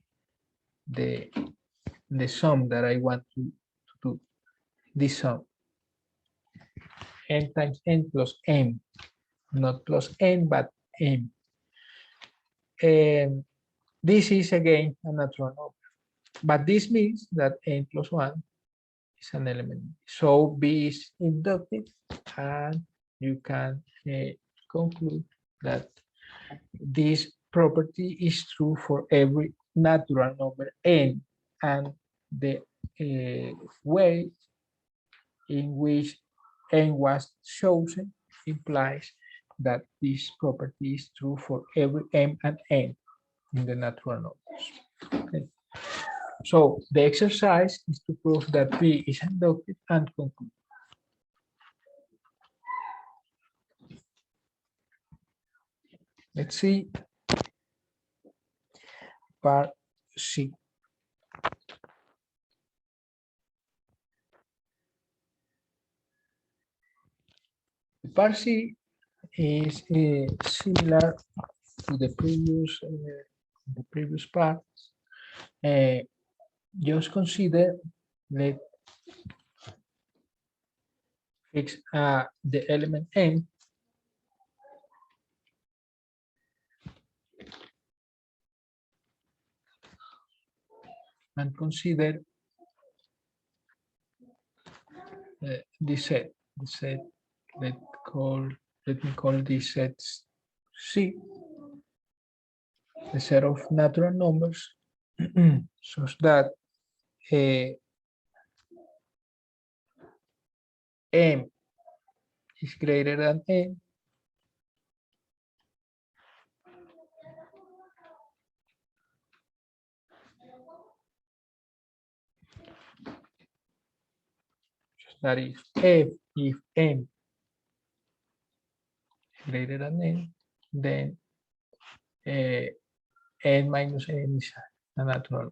sum that I want to do. This sum, n times n plus m, not plus n, but m. And this is again a natural number, but this means that n plus 1 is an element. So B is inductive, and you can conclude that this property is true for every natural number n, and the way in which n was chosen implies that this property is true for every m and n in the natural numbers. Okay. So the exercise is to prove that B is inductive and conclude. Let's see part C. Part C is similar to the previous part. Just consider, let fix the element n and consider this set. The set, let me call this set C, the set of natural numbers, such that m is greater than n, that is if m is greater than n, then n minus n is a natural.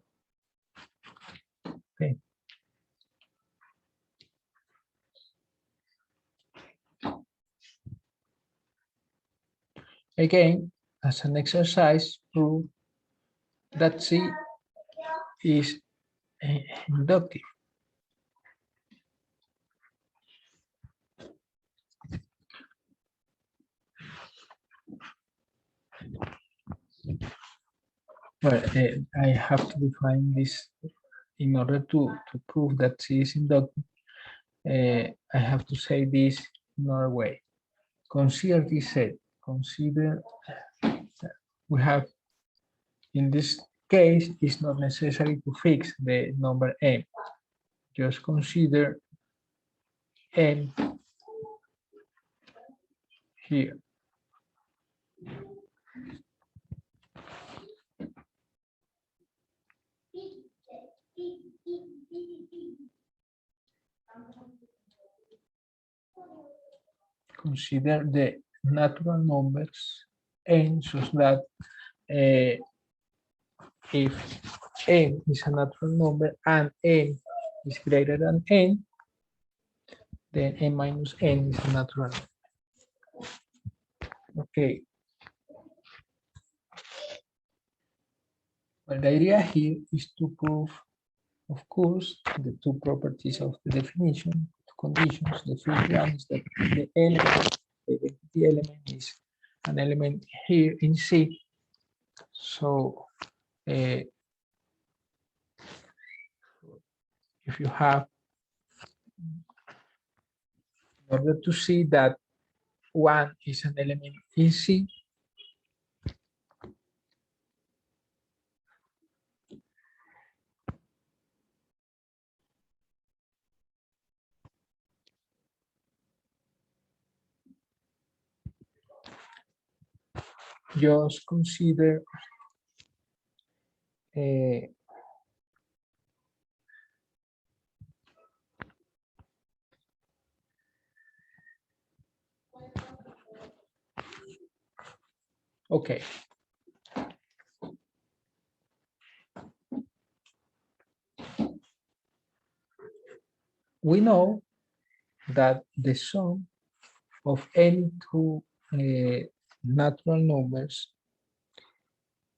Okay. Again, as an exercise, prove that C is inductive. Well, I have to define this in order to prove that C is inductive. I have to say this in another way. Consider this set. Consider we have, in this case, it's not necessary to fix the number n. Just consider n here. Consider the natural numbers n such that if n is a natural number and n is greater than n, then n minus n is a natural number. Okay. Well, the idea here is to prove, of course, the two properties of the definition, the conditions. The first one is that the element, the identity element, is an element here in C. So if you have, in order to see that one is an element in C, just consider okay. We know that the sum of any two natural numbers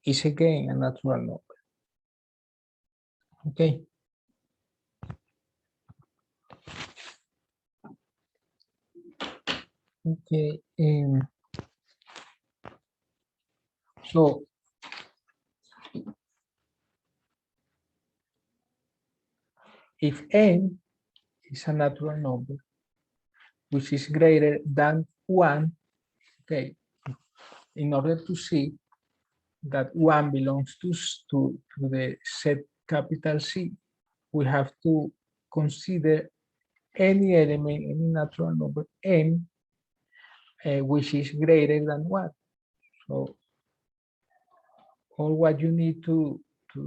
is again a natural number. Okay. Okay. So if n is a natural number which is greater than 1, okay, in order to see that 1 belongs to the set capital C, we have to consider any element, any natural number n, which is greater than 1. So all what you need to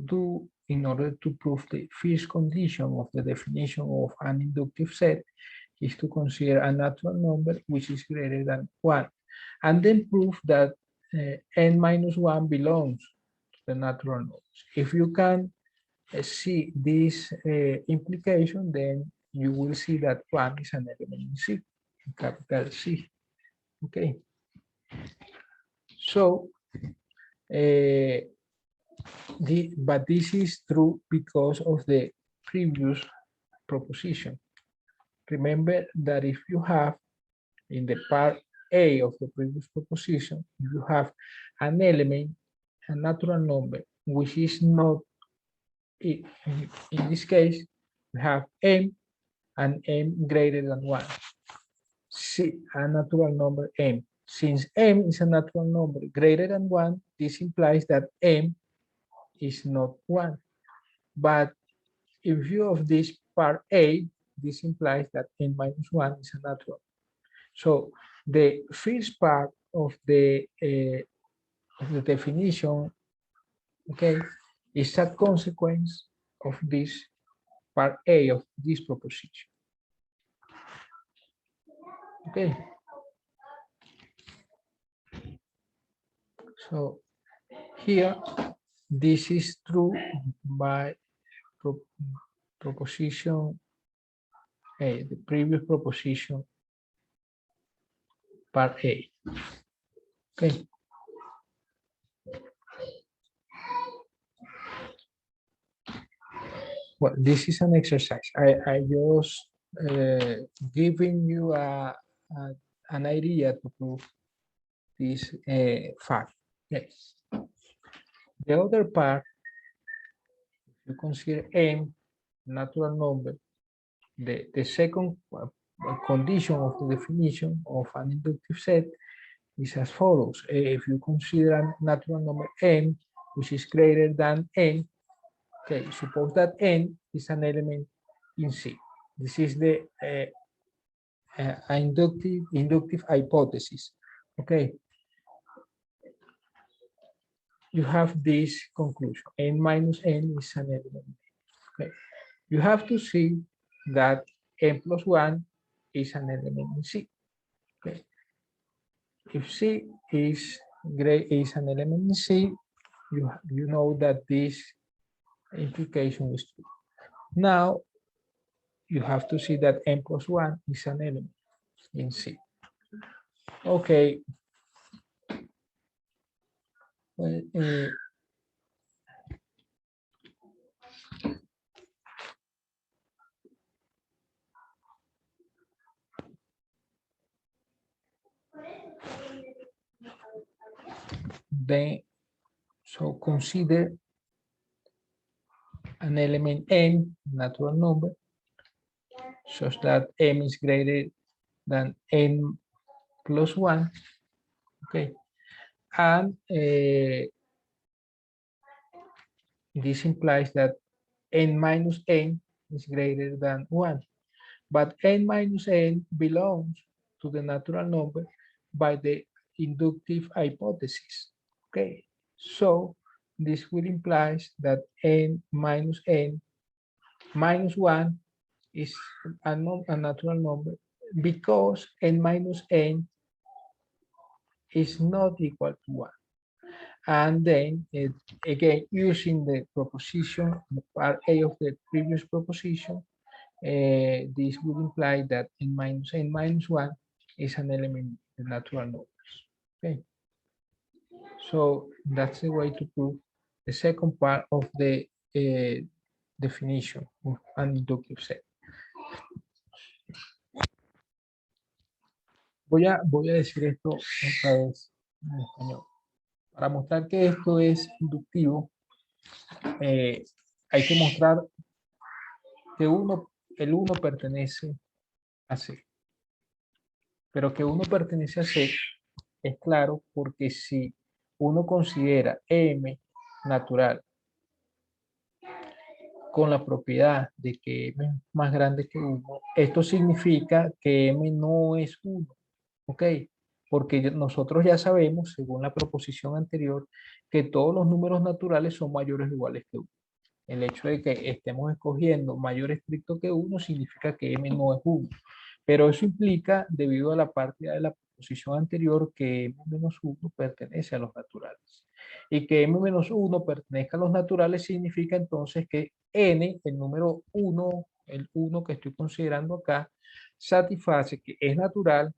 do in order to prove the first condition of the definition of an inductive set is to consider a natural number which is greater than 1, and then prove that n minus 1 belongs to the natural numbers. If you can see this implication, then you will see that 1 is an element in C, in capital C. Okay. So, but this is true because of the previous proposition. Remember that if you have in the part A of the previous proposition, if you have an element, a natural number, which is not, in this case, we have m and m greater than 1. C, a natural number m. Since m is a natural number greater than 1, this implies that m is not 1. But in view of this part A, this implies that n minus 1 is a natural. So the first part of the definition, okay, is a consequence of this part A of this proposition. Okay. So here, this is true by proposition A, the previous proposition, part A. Okay. Well, this is an exercise. I just giving you an idea to prove this fact. Yes. The other part, if you consider m natural number, the second condition of the definition of an inductive set is as follows. If you consider a natural number n, which is greater than n, okay, suppose that n is an element in C. This is the inductive hypothesis. Okay. You have this conclusion. N minus n is an element. Okay. You have to see that n plus 1 is an element in C. Okay. If C is an element in C, you know that this implication is true. Now you have to see that n plus 1 is an element in C. Okay. Well, then, so consider an element n, natural number, such that m is greater than n plus 1. Okay. And this implies that n minus n is greater than 1. But n minus n belongs to the natural number by the inductive hypothesis. Okay, so this will implies that n minus 1 is a natural number because n minus n is not equal to 1. And then again, using the proposition, part A of the previous proposition, this would imply that n minus 1 is an element of the natural numbers. Okay. So that's the way to prove the second part of the definition of an inductive set. Voy a decir esto otra vez en español. Para mostrar que esto es inductivo, hay que mostrar que el 1 pertenece a C. Pero que 1 pertenece a C es claro porque si uno considera M natural con la propiedad de que M es más grande que 1, esto significa que M no es 1, ¿ok? Porque nosotros ya sabemos, según la proposición anterior, que todos los números naturales son mayores o iguales que 1. El hecho de que estemos escogiendo mayor estricto que 1 significa que M no es 1. Pero eso implica, debido a la parte de la proposición anterior, que M menos 1 pertenece a los naturales. Y que M menos 1 pertenezca a los naturales significa entonces que N, el número 1, el 1 que estoy considerando acá, satisface que es natural,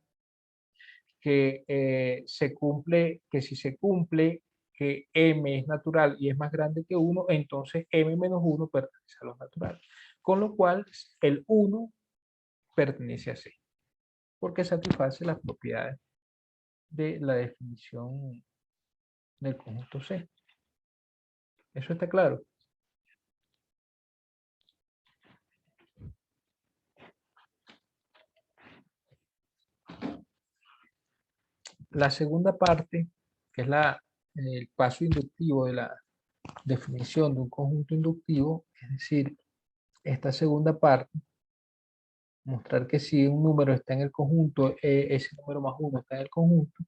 que si se cumple que M es natural y es más grande que 1, entonces M menos 1 pertenece a los naturales. Con lo cual, el 1 pertenece a C, porque satisface las propiedades de la definición del conjunto C. ¿Eso está claro? La segunda parte, que es el paso inductivo de la definición de un conjunto inductivo, es decir, esta segunda parte, mostrar que si un número está en el conjunto, ese número más 1 está en el conjunto,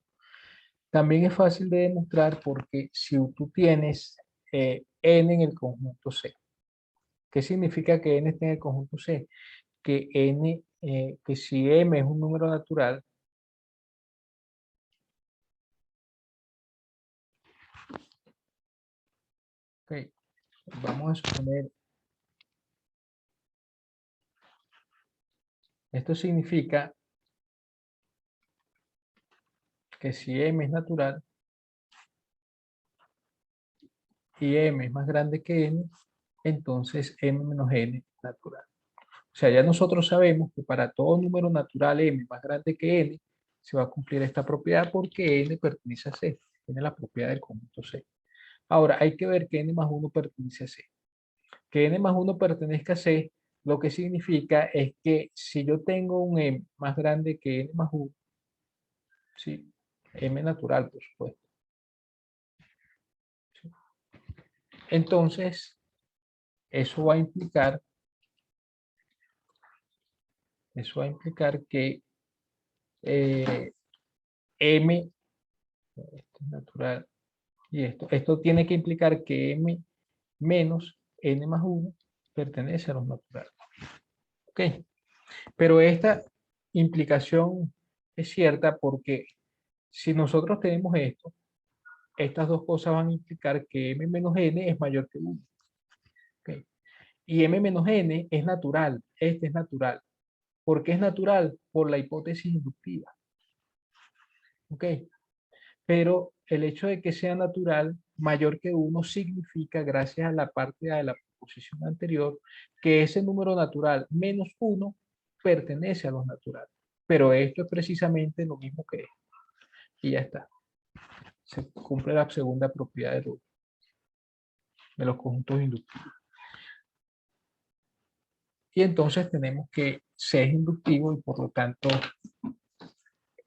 también es fácil de demostrar porque si tú tienes n en el conjunto C, ¿qué significa que n está en el conjunto C? Que que si m es un número natural, okay, vamos a suponer, esto significa que si m es natural y m es más grande que n, entonces m menos n es natural. O sea, ya nosotros sabemos que para todo número natural m más grande que n, se va a cumplir esta propiedad porque n pertenece a C, tiene la propiedad del conjunto C. Ahora, hay que ver que n más 1 pertenece a C. Que n más 1 pertenezca a C, lo que significa es que si yo tengo un m más grande que n más 1, ¿sí? M natural, por supuesto. ¿Sí? Entonces, eso va a implicar que m, esto es natural, y esto tiene que implicar que m menos n más 1 pertenece a los naturales. ¿Ok? Pero esta implicación es cierta porque si nosotros tenemos esto, estas dos cosas van a implicar que m menos n es mayor que 1. ¿Ok? Y m menos n es natural, este es natural. ¿Por qué es natural? Por la hipótesis inductiva. ¿Ok? Pero el hecho de que sea natural mayor que 1 significa, gracias a la parte de la proposición anterior, que ese número natural menos 1 pertenece a los naturales. Pero esto es precisamente lo mismo que esto. Y ya está. Se cumple la segunda propiedad de los conjuntos inductivos. Y entonces tenemos que C es inductivo y por lo tanto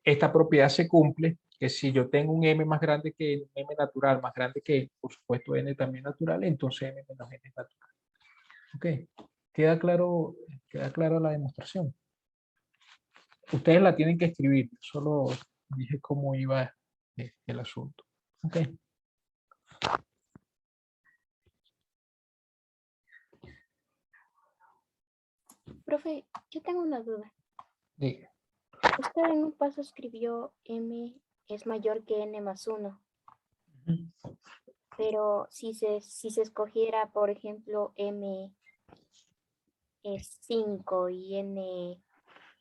esta propiedad se cumple, que si yo tengo un m más grande que n, m natural más grande que n, por supuesto n también natural, entonces m menos n es natural. Ok, ¿queda claro la demostración? Ustedes la tienen que escribir, solo dije cómo iba el asunto. Ok. Profe, yo tengo una duda. Diga. Usted en un paso escribió m es mayor que n más 1, pero si se escogiera, por ejemplo, m es 5 y n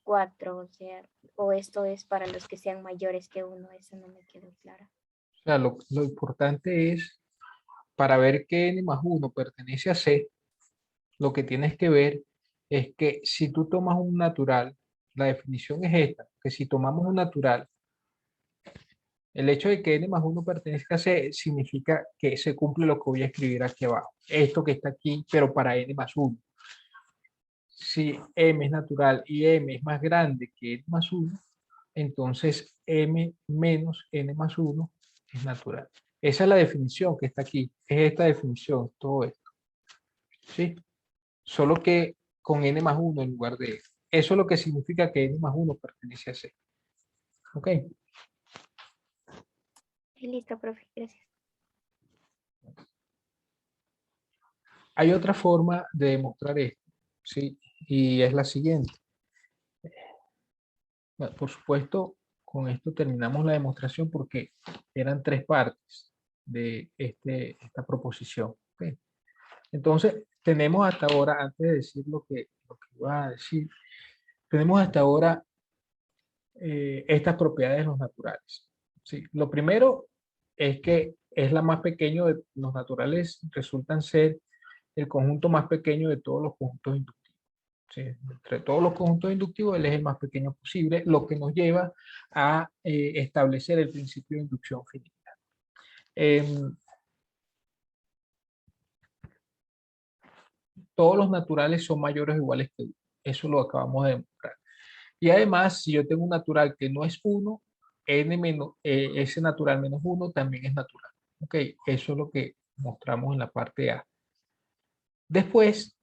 4, o sea, o esto es para los que sean mayores que 1, eso no me quedó clara. O sea, lo importante es, para ver que n más 1 pertenece a C, lo que tienes que ver es que si tú tomas un natural, la definición es esta, que si tomamos un natural, el hecho de que n más 1 pertenezca a C significa que se cumple lo que voy a escribir aquí abajo. Esto que está aquí, pero para n más 1. Si m es natural y m es más grande que n más 1, entonces m menos n más 1 es natural. Esa es la definición que está aquí. Es esta definición, todo esto. ¿Sí? Solo que con n más 1 en lugar de eso. Eso es lo que significa que n más 1 pertenece a C. ¿Ok? Listo, profe, gracias. Hay otra forma de demostrar esto, ¿sí? Y es la siguiente. Bueno, por supuesto, con esto terminamos la demostración porque eran 3 partes de esta proposición. ¿Ok? Entonces, tenemos hasta ahora, antes de decir lo que iba a decir, tenemos hasta ahora estas propiedades de los naturales. ¿Sí? Lo primero es que es la más pequeña de los naturales, resultan ser el conjunto más pequeño de todos los conjuntos inductivos. ¿Sí? Entre todos los conjuntos inductivos, él es el más pequeño posible, lo que nos lleva a establecer el principio de inducción finita. Todos los naturales son mayores o iguales que 1. Eso lo acabamos de demostrar. Y además, si yo tengo un natural que no es 1, ese natural menos 1 también es natural. ¿Ok? Eso es lo que mostramos en la parte A. Después,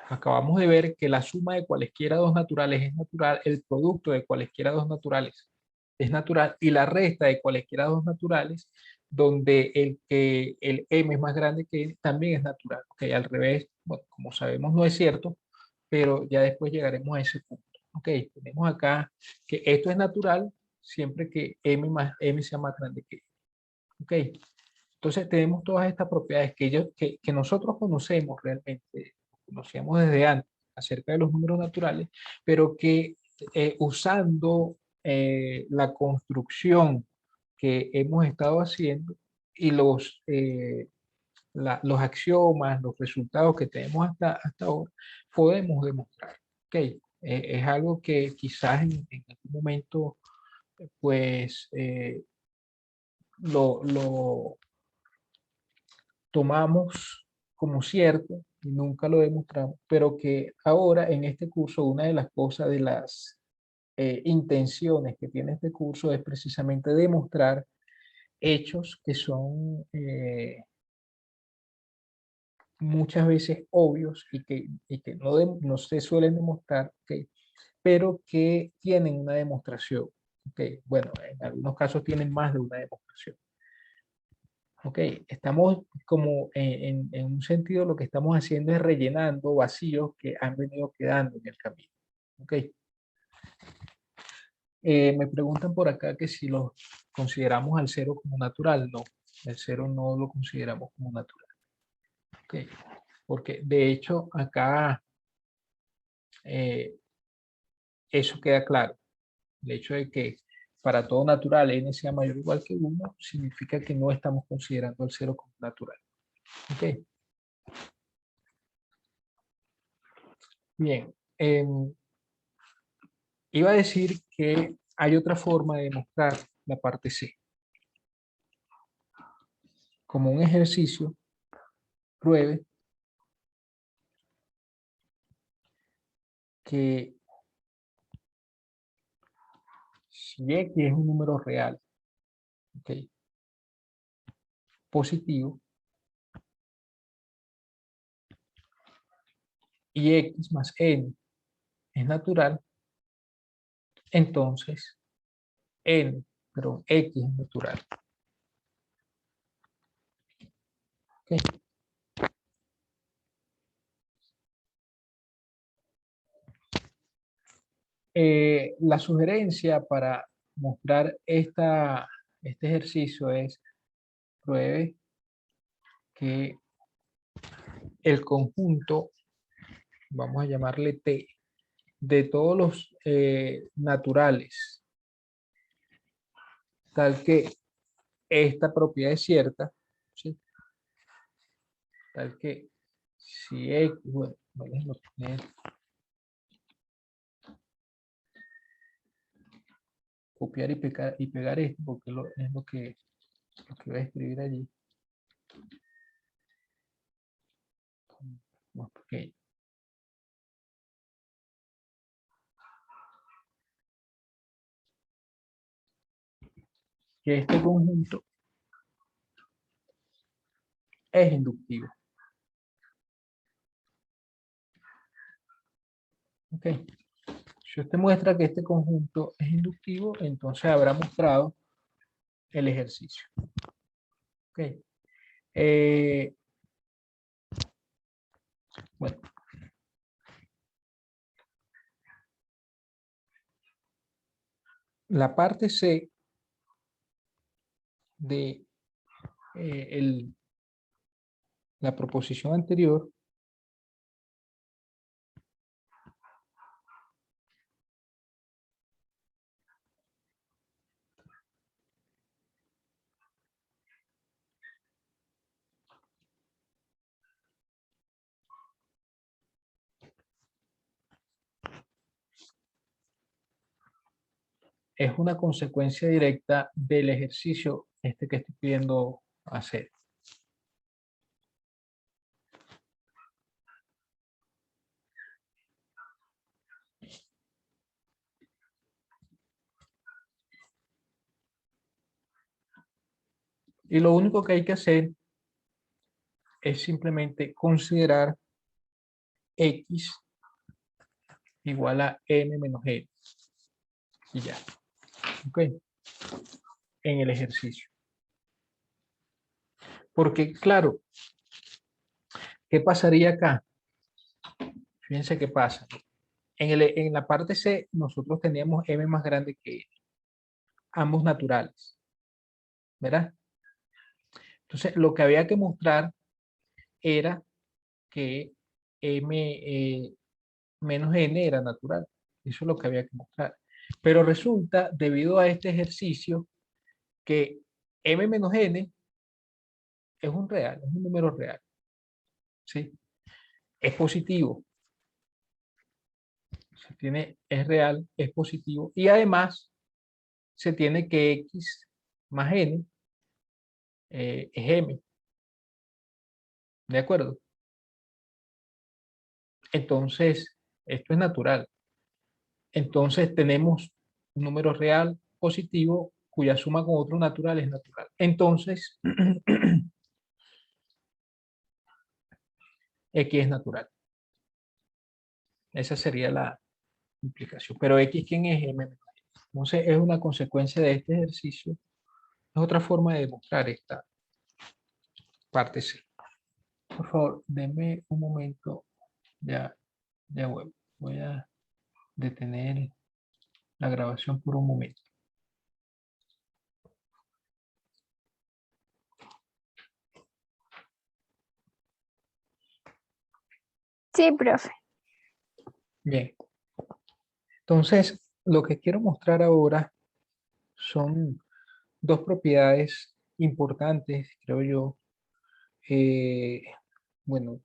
acabamos de ver que la suma de cualesquiera dos naturales es natural, el producto de cualesquiera dos naturales es natural y la resta de cualesquiera dos naturales, donde el m es más grande que n, también es natural. Ok, al revés, bueno, como sabemos no es cierto, pero ya después llegaremos a ese punto. Ok, tenemos acá que esto es natural siempre que m sea más grande que n. Ok, entonces tenemos todas estas propiedades que nosotros conocemos realmente, conocíamos desde antes acerca de los números naturales, pero que usando la construcción que hemos estado haciendo y los axiomas, los resultados que tenemos hasta ahora, podemos demostrar. Okay. Es algo que quizás en algún momento pues lo tomamos como cierto y nunca lo demostramos, pero que ahora en este curso una de las cosas, de las intenciones que tiene este curso es precisamente demostrar hechos que son muchas veces obvios y que no se suelen demostrar, ¿okay? Pero que tienen una demostración. ¿Okay? Bueno, en algunos casos tienen más de una demostración. Ok, estamos como en un sentido lo que estamos haciendo es rellenando vacíos que han venido quedando en el camino. Ok. Me preguntan por acá que si lo consideramos al cero como natural. No, el cero no lo consideramos como natural. Ok, porque de hecho acá eso queda claro. El hecho de que para todo natural n sea mayor o igual que 1 significa que no estamos considerando el cero como natural. Ok. Bien. Iba a decir que hay otra forma de demostrar la parte C. Como un ejercicio, pruebe que si X es un número real, ¿okay? Positivo, y X más N es natural, entonces X es natural. Ok. La sugerencia para mostrar este ejercicio es pruebe que el conjunto, vamos a llamarle T, de todos los naturales, tal que esta propiedad es cierta, ¿sí? Tal que si X, bueno, vamos a poner, copiar y pegar esto, porque es lo que voy a escribir allí. Más pequeño. Que este conjunto es inductivo. Ok. Si usted muestra que este conjunto es inductivo, entonces habrá mostrado el ejercicio. Ok. Bueno. La parte C de la proposición anterior es una consecuencia directa del ejercicio que estoy pidiendo hacer. Y lo único que hay que hacer es simplemente considerar X igual a M menos N. Y ya. Ok. En el ejercicio. Porque, claro, ¿qué pasaría acá? Fíjense qué pasa. En la parte C, nosotros teníamos M más grande que N. Ambos naturales. ¿Verdad? Entonces, lo que había que mostrar era que M menos N era natural. Eso es lo que había que mostrar. Pero resulta, debido a este ejercicio, que M menos N es un real, es un número real. ¿Sí? Es positivo. Es real, es positivo. Y además, se tiene que X más N es M. ¿De acuerdo? Entonces, esto es natural. Entonces, tenemos un número real positivo cuya suma con otro natural es natural. Entonces, X es natural. Esa sería la implicación. Pero X, ¿quién es M? Entonces, es una consecuencia de este ejercicio. Es otra forma de demostrar esta parte C. Por favor, denme un momento. Ya voy a detener la grabación por un momento. Sí, profe. Bien. Entonces, lo que quiero mostrar ahora son dos propiedades importantes, creo yo. Bueno,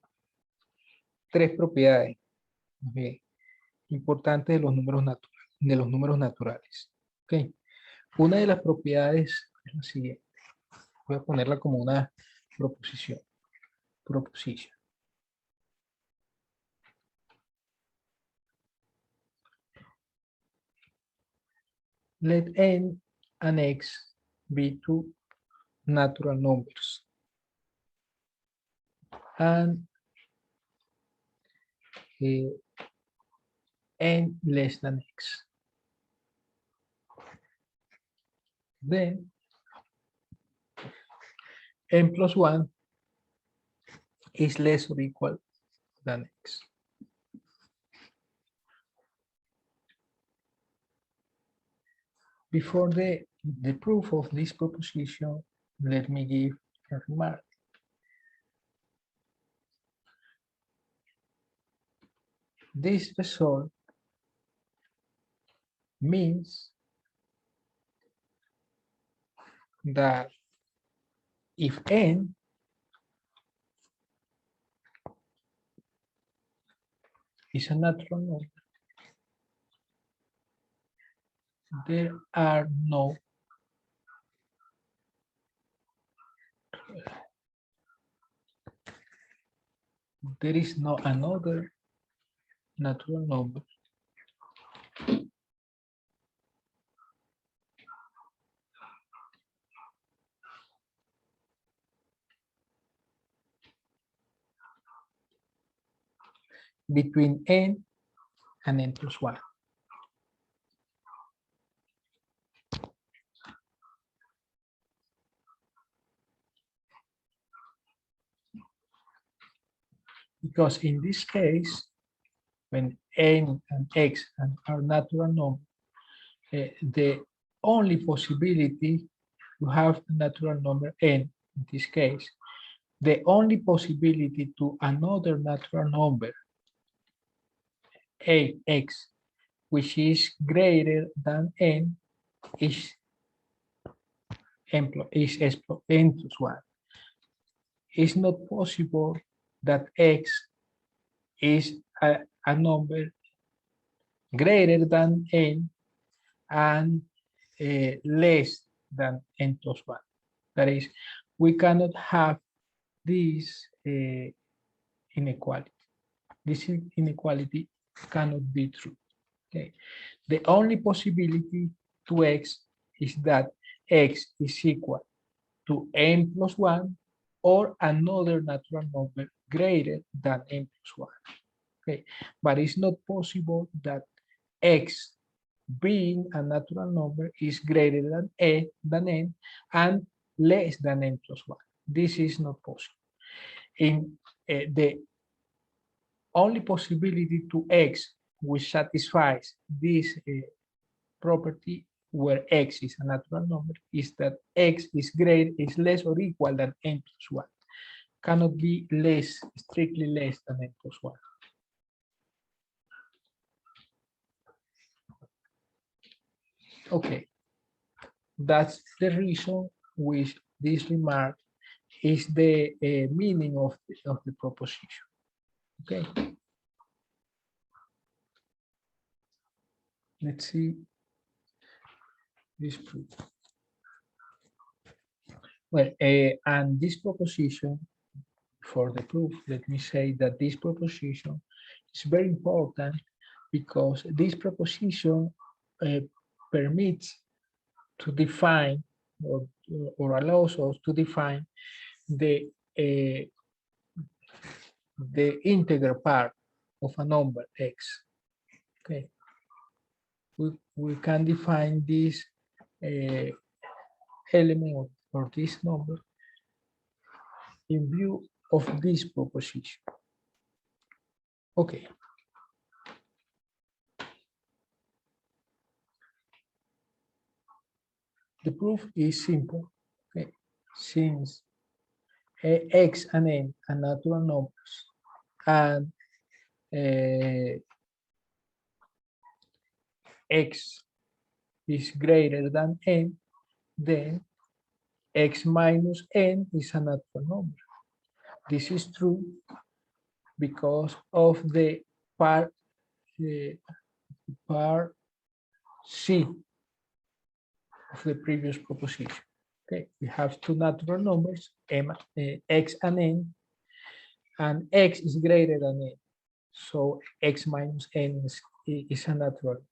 tres propiedades más bien, importantes de los números naturales. ¿Ok? Una de las propiedades es la siguiente. Voy a ponerla como una proposición. Proposition. Let n and x be two natural numbers. And n less than x. Then n plus 1 is less or equal than x. Before the proof of this proposition, let me give a remark. This result means that if n is a natural number, there are no there is no another natural number between n and n plus 1. Because in this case, when n and x are natural numbers, the only possibility to have a natural number n, in this case, the only possibility to another natural number, ax, which is greater than n, is n plus 1. It's not possible that x is a number greater than n and less than n plus 1. That is, we cannot have this inequality. This inequality cannot be true. Okay. The only possibility to x is that x is equal to n plus 1 or another natural number greater than n plus 1. Okay, but it's not possible that x being a natural number is greater than n and less than n plus 1. This is not possible. In the only possibility to x which satisfies this property where x is a natural number is that x is less or equal than n plus 1. Cannot be strictly less than n plus 1. Okay, that's the reason which this remark is the meaning of the proposition. Okay. Let's see this proof. Well, and this proposition, for the proof, let me say that this proposition is very important because this proposition permits to define or allows us to define the integer part of a number x. Okay, we can define this element or this number in view of this proposition. Okay. The proof is simple. Okay. Since x and n are natural numbers and x is greater than n, then x minus n is a natural number. This is true because of the part C of the previous proposition. Okay, we have two natural numbers, x and x is greater than n. So x minus n is a natural.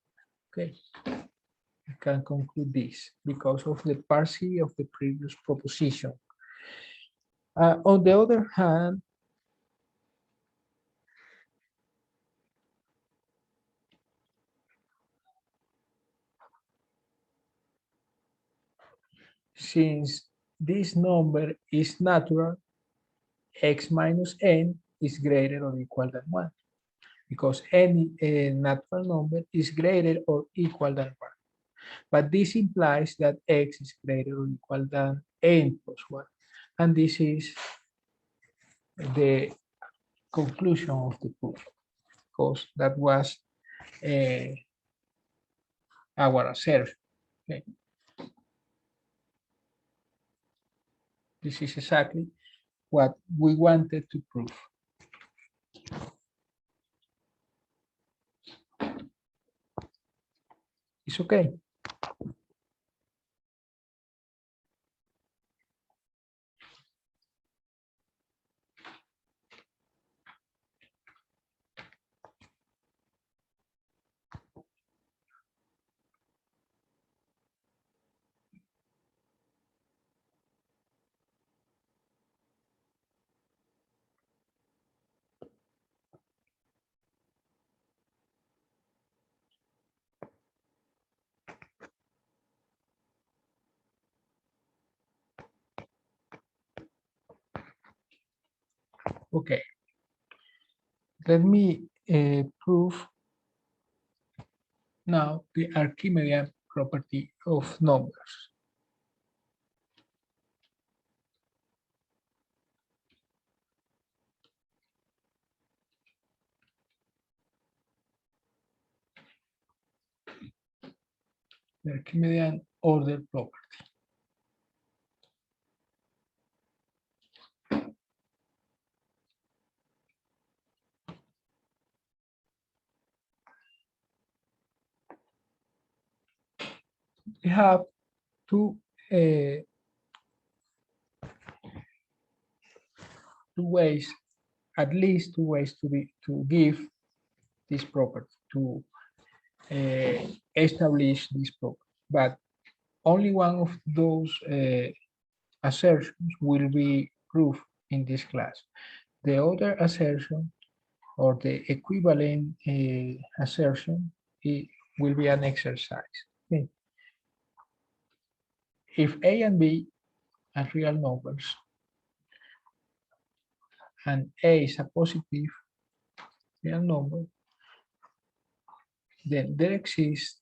Okay, we can conclude this because of the part C of the previous proposition. On the other hand, since this number is natural, x minus n is greater or equal than 1, because any natural number is greater or equal than 1. But this implies that x is greater or equal than n plus 1. And this is the conclusion of the proof, because that was our assertion. Okay. This is exactly what we wanted to prove. It's okay. Okay. Let me prove now the Archimedean property of numbers. The Archimedean order property. We have two ways, at least two ways to give this property, to establish this property. But only one of those assertions will be proved in this class. The other assertion, or the equivalent assertion, it will be an exercise. Okay. If A and B are real numbers, and A is a positive real number, then there exists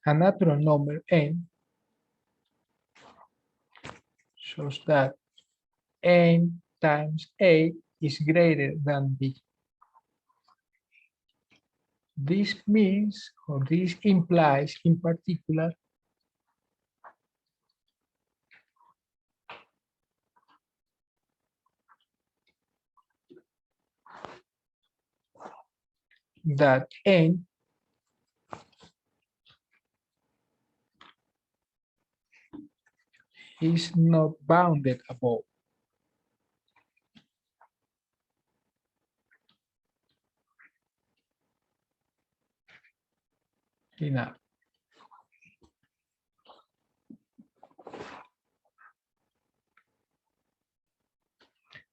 a natural number n such that n times A is greater than B. This means, or this implies in particular, that n is not bounded above. Enough.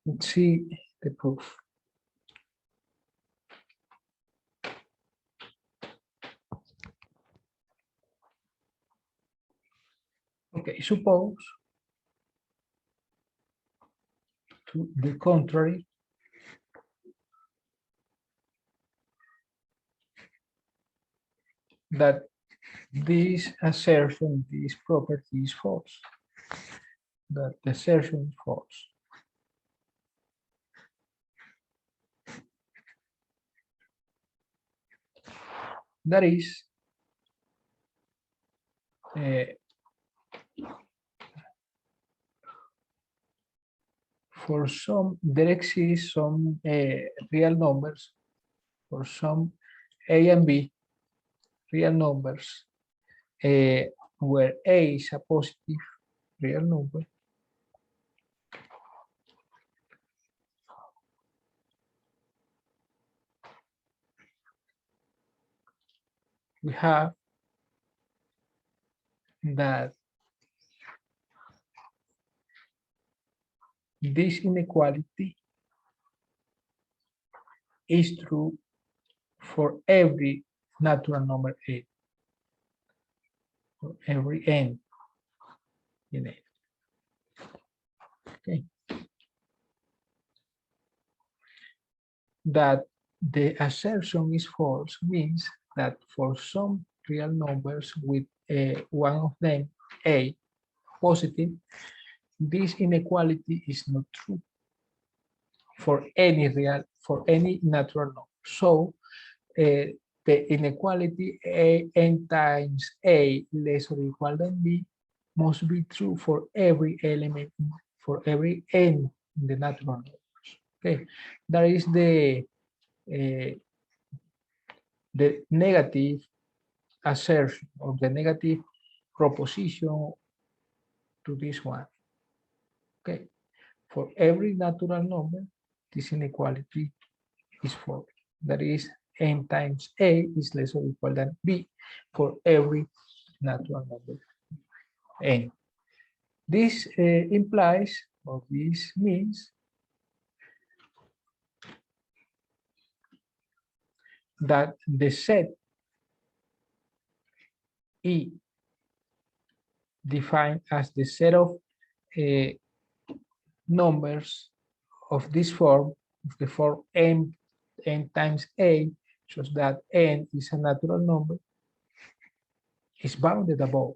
Let's see the proof. Okay, suppose to the contrary, that this assertion, this property is false, that the assertion is false. That is, for some, there exists some real numbers, for some A and B real numbers, where A is a positive real number, we have that this inequality is true for every natural number A, for every n in it. Okay. That the assertion is false means that for some real numbers with one of them, A, positive, this inequality is not true for any natural number. So the inequality n times A less or equal than B must be true for every element, for every n in the natural numbers. Okay, that is the negative assertion or the negative proposition to this one. Okay, for every natural number, this inequality is false. That is, n times A is less or equal than B for every natural number n. This implies, or this means, that the set E defined as the set of numbers of this form, of the form n times A, shows that n is a natural number, is bounded above.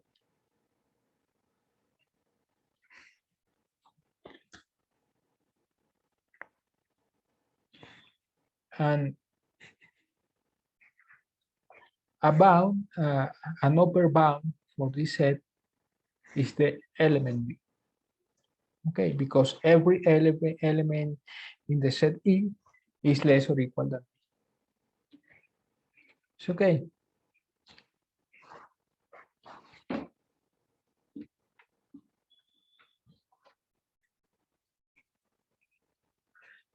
And a bound, an upper bound for this set is the element B. Okay, because every element in the set E is less or equal than B. It's okay.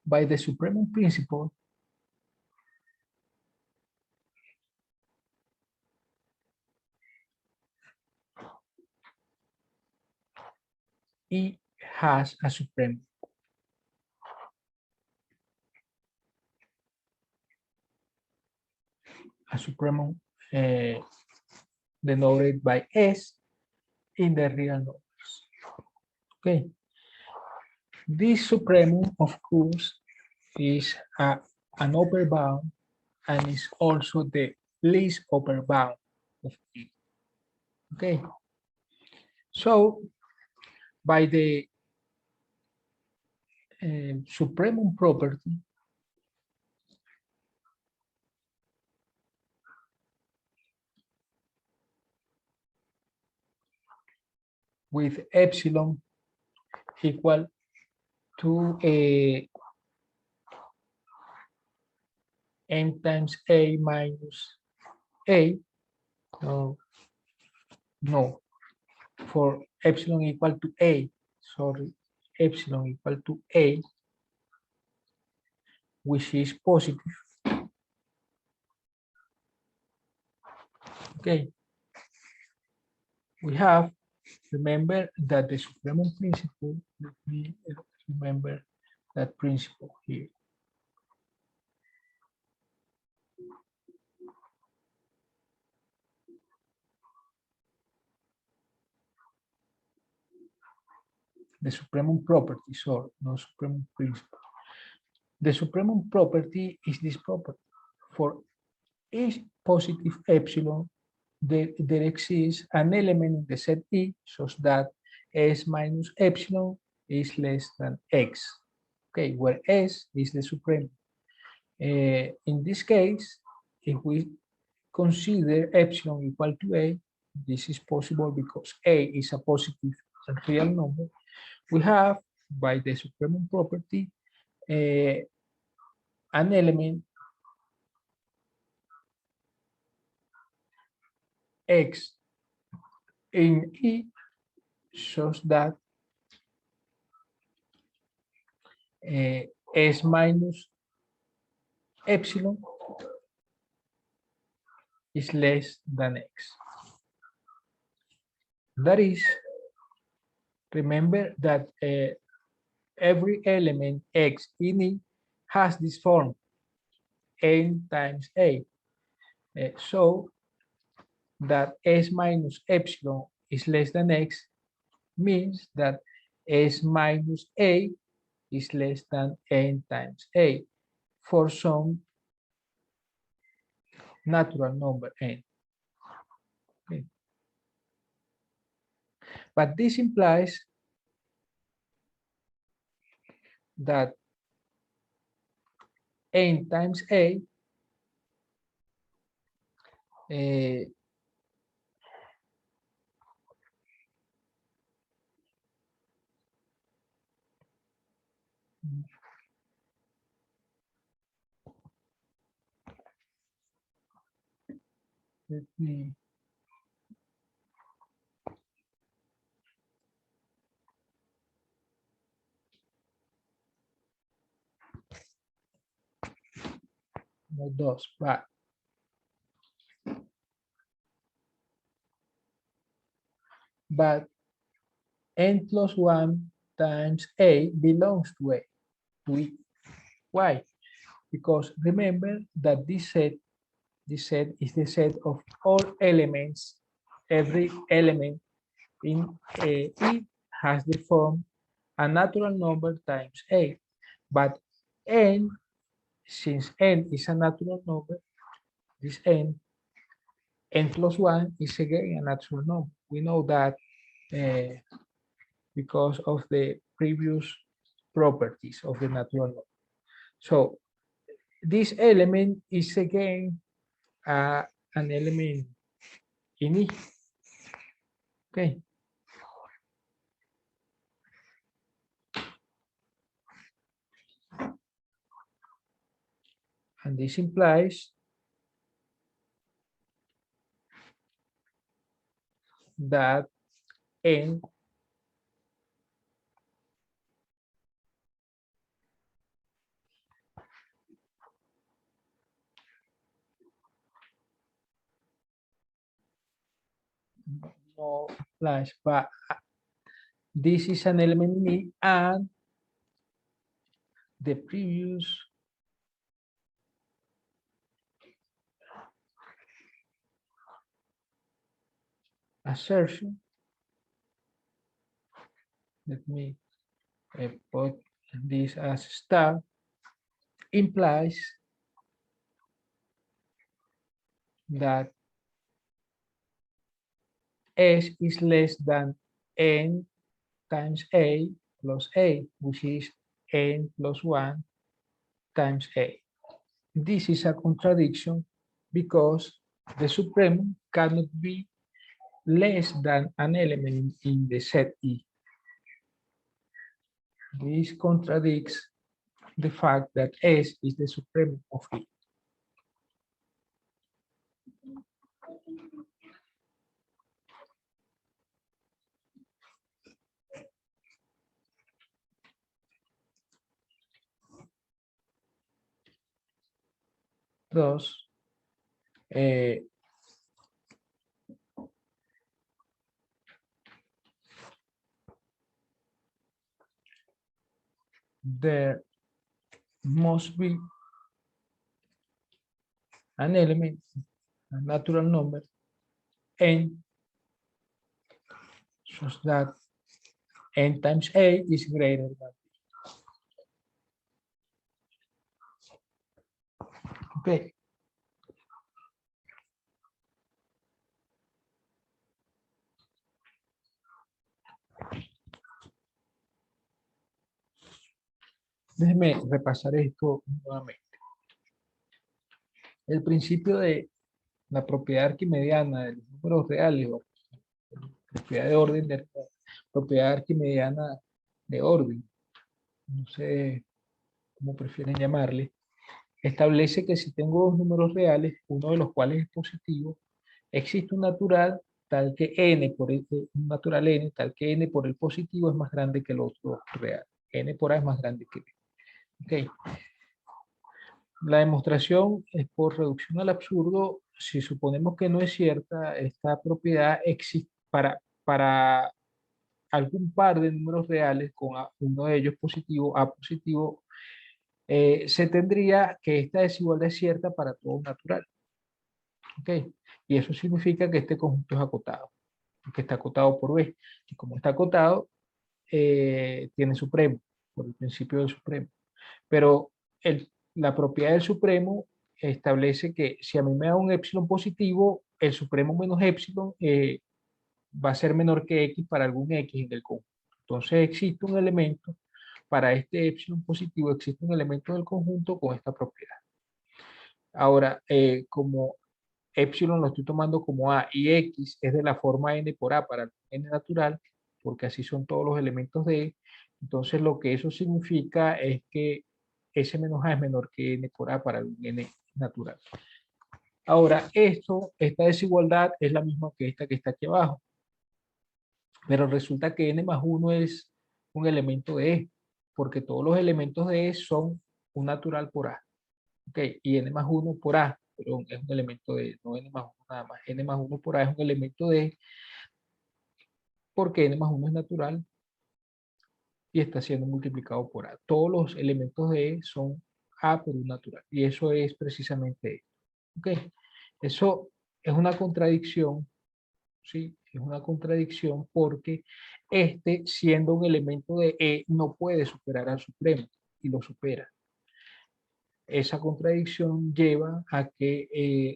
By the supremum principle, E has a supremum. A supremum denoted by S in the real numbers. Okay. This supremum, of course, is an upper bound and is also the least upper bound of E. Okay. So, by the supremum property, with epsilon equal to n times A minus A, no, for epsilon equal to A, sorry, epsilon equal to A, which is positive. Okay. We have, remember that the supremum principle, let me remember that principle here. The supremum property, sorry, no supremum principle. The supremum property is this property. For each positive epsilon, there exists an element in the set E such that S minus epsilon is less than X. Okay, where S is the supremum. In this case, if we consider epsilon equal to A, this is possible because A is a positive real number. We have, by the supremum property, an element X in E shows that S minus epsilon is less than X. That is, remember that every element X in E has this form, n times A. So that S minus epsilon is less than X means that S minus A is less than n times A for some natural number n. Okay. But this implies that n times A let me no dos, but n plus 1 times A belongs to A, to E. Why? Because remember that this set is the set of all elements. Every element in E has the form a natural number times A, but n, since n is a natural number, this n plus 1 is again a natural number. We know that because of the previous properties of the natural number. So this element is again an element in E. Okay. And this implies that n no flash, but this is an element in E, and the previous assertion, let me put this as star, implies that S is less than n times A plus A, which is n plus 1 times A. This is a contradiction because the supremum cannot be less than an element in the set E. This contradicts the fact that S is the supremum of E. Thus, there must be an element, a natural number, n, such that n times A is greater than B. Okay. Déjeme repasar esto nuevamente. El principio de la propiedad arquimediana de los números reales, o propiedad de orden, de propiedad arquimediana de orden, no sé cómo prefieren llamarle, establece que si tengo dos números reales, uno de los cuales es positivo, existe un natural tal que n por un natural n tal que n por el positivo es más grande que el otro real. N por a es más grande que b. Okay. La demostración es por reducción al absurdo. Si suponemos que no es cierta, esta propiedad existe para algún par de números reales con uno de ellos positivo, a positivo, se tendría que esta desigualdad es cierta para todo natural. ¿Ok? Y eso significa que este conjunto es acotado, que está acotado por B. Y como está acotado, tiene supremo, por el principio del supremo. Pero la propiedad del supremo establece que si a mí me da un épsilon positivo, el supremo menos épsilon va a ser menor que x para algún x en el conjunto. Entonces existe un elemento, para este épsilon positivo, existe un elemento del conjunto con esta propiedad. Ahora, como épsilon lo estoy tomando como a y x es de la forma n por a para n natural, porque así son todos los elementos de E, entonces lo que eso significa es que S menos A es menor que n por a para un n natural. Ahora, esta desigualdad es la misma que esta que está aquí abajo, pero resulta que n más 1 es un elemento de E, porque todos los elementos de E son un natural por A. ¿Ok? Y n más 1 por A, pero es un elemento de E, no n más 1 nada más. N más 1 por A es un elemento de E, porque n más 1 es natural y está siendo multiplicado por A. Todos los elementos de E son A por un natural, y eso es precisamente esto. ¿Ok? Eso es una contradicción, ¿sí? Es una contradicción porque siendo un elemento de E, no puede superar al supremo, y lo supera. Esa contradicción lleva a que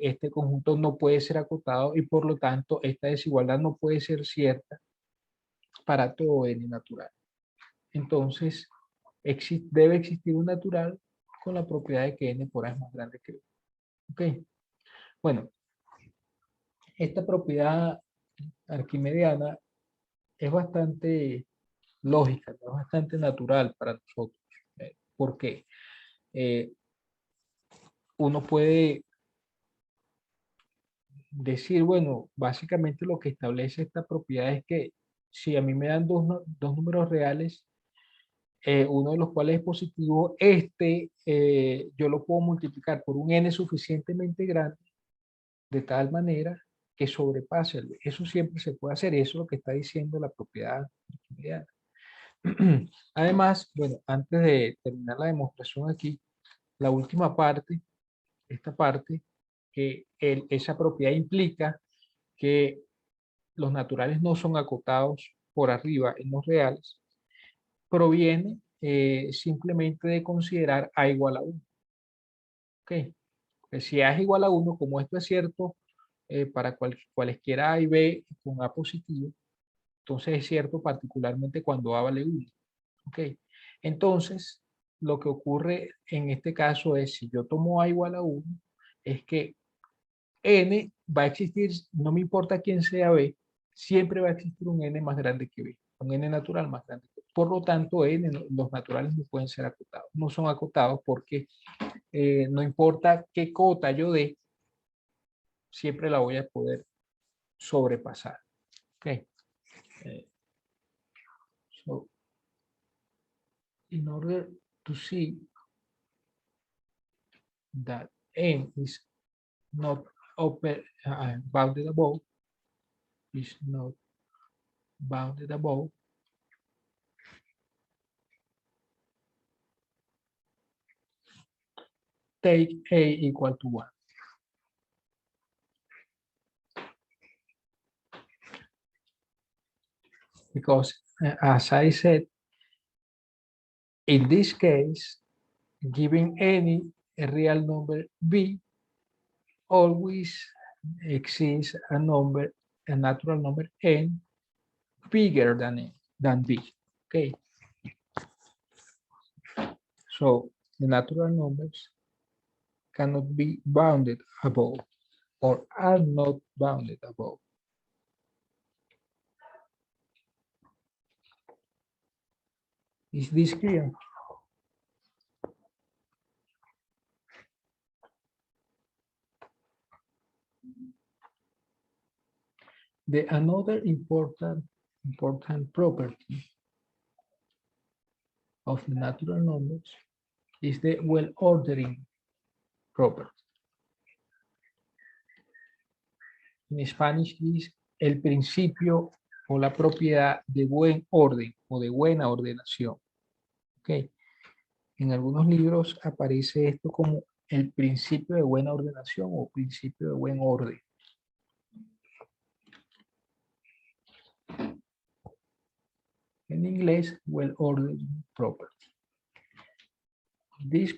este conjunto no puede ser acotado y por lo tanto esta desigualdad no puede ser cierta para todo n natural. Entonces, debe existir un natural con la propiedad de que n por a es más grande que 1. ¿Ok? Bueno, esta propiedad arquimediana es bastante lógica, es bastante natural para nosotros. ¿Por qué? Uno puede decir, bueno, básicamente lo que establece esta propiedad es que si a mí me dan dos números reales, uno de los cuales es positivo, yo lo puedo multiplicar por un n suficientemente grande, de tal manera que sobrepase el b. Eso siempre se puede hacer, y eso es lo que está diciendo la propiedad arquimediana. Además, bueno, antes de terminar la demostración aquí, la última parte, esta parte, que esa propiedad implica que los naturales no son acotados por arriba en los reales, proviene simplemente de considerar a igual a 1. ¿Ok? Pues si a es igual a 1, como esto es cierto para cualesquiera a y b con a positivo, entonces es cierto particularmente cuando a vale 1. ¿Ok? Entonces, lo que ocurre en este caso es, si yo tomo a igual a 1, es que n va a existir, no me importa quién sea b, siempre va a existir un n más grande que b, un n natural más grande que b. Por lo tanto, los naturales no pueden ser acotados. No son acotados porque no importa qué cota yo dé, siempre la voy a poder sobrepasar. Okay. So, in order to see that n is not bounded above, is not bounded above, take a equal to 1. Because as I said, in this case, giving any a real number b always exists a natural number n bigger than b. Okay. So the natural numbers cannot be bounded above or are not bounded above. Is this clear? Another important property of the natural numbers is the well-ordering property. En Spanish is el principio o la propiedad de buen orden o de buena ordenación. Okay. En algunos libros aparece esto como el principio de buena ordenación o principio de buen orden. En inglés, well-ordered property. This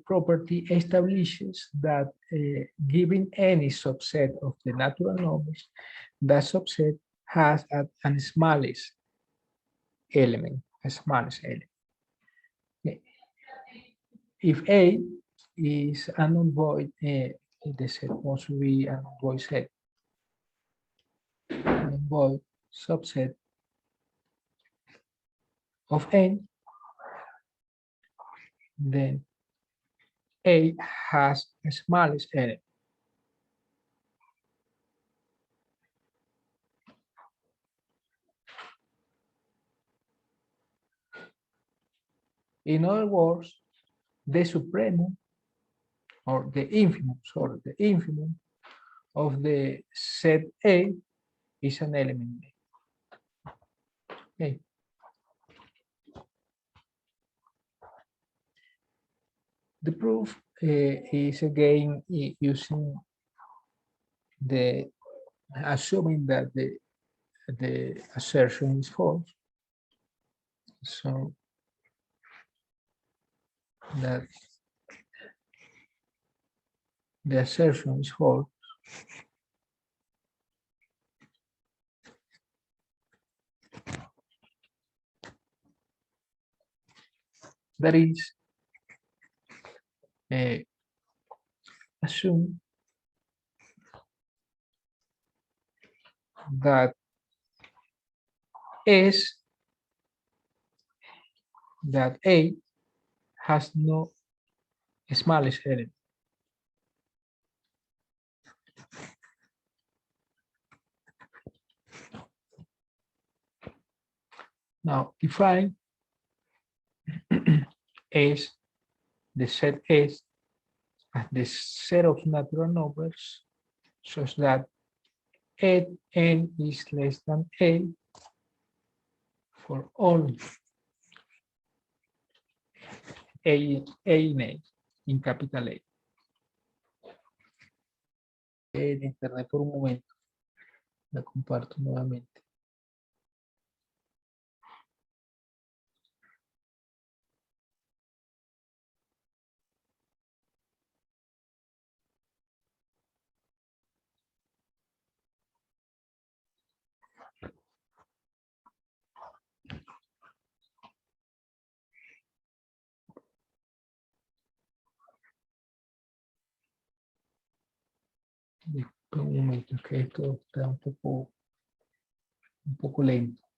property establishes that given any subset of the natural numbers, that subset has an smallest element, a smallest element. Okay. If A is an unvoid, the set must be an unvoid set. An unvoid subset of N, then A has a smallest element. In other words, the supremum or the infimum, sorry, the infimum of the set A is an element A. Okay. The proof is again using the assuming that the assertion is false. So that the assertion is false. That is, assume that A has no smallest element. Now define S, the set S, as the set of natural numbers such that N is less than A for all A in A, in capital A. En internet por un momento, la comparto nuevamente. Un momento, que esto está un poco lento.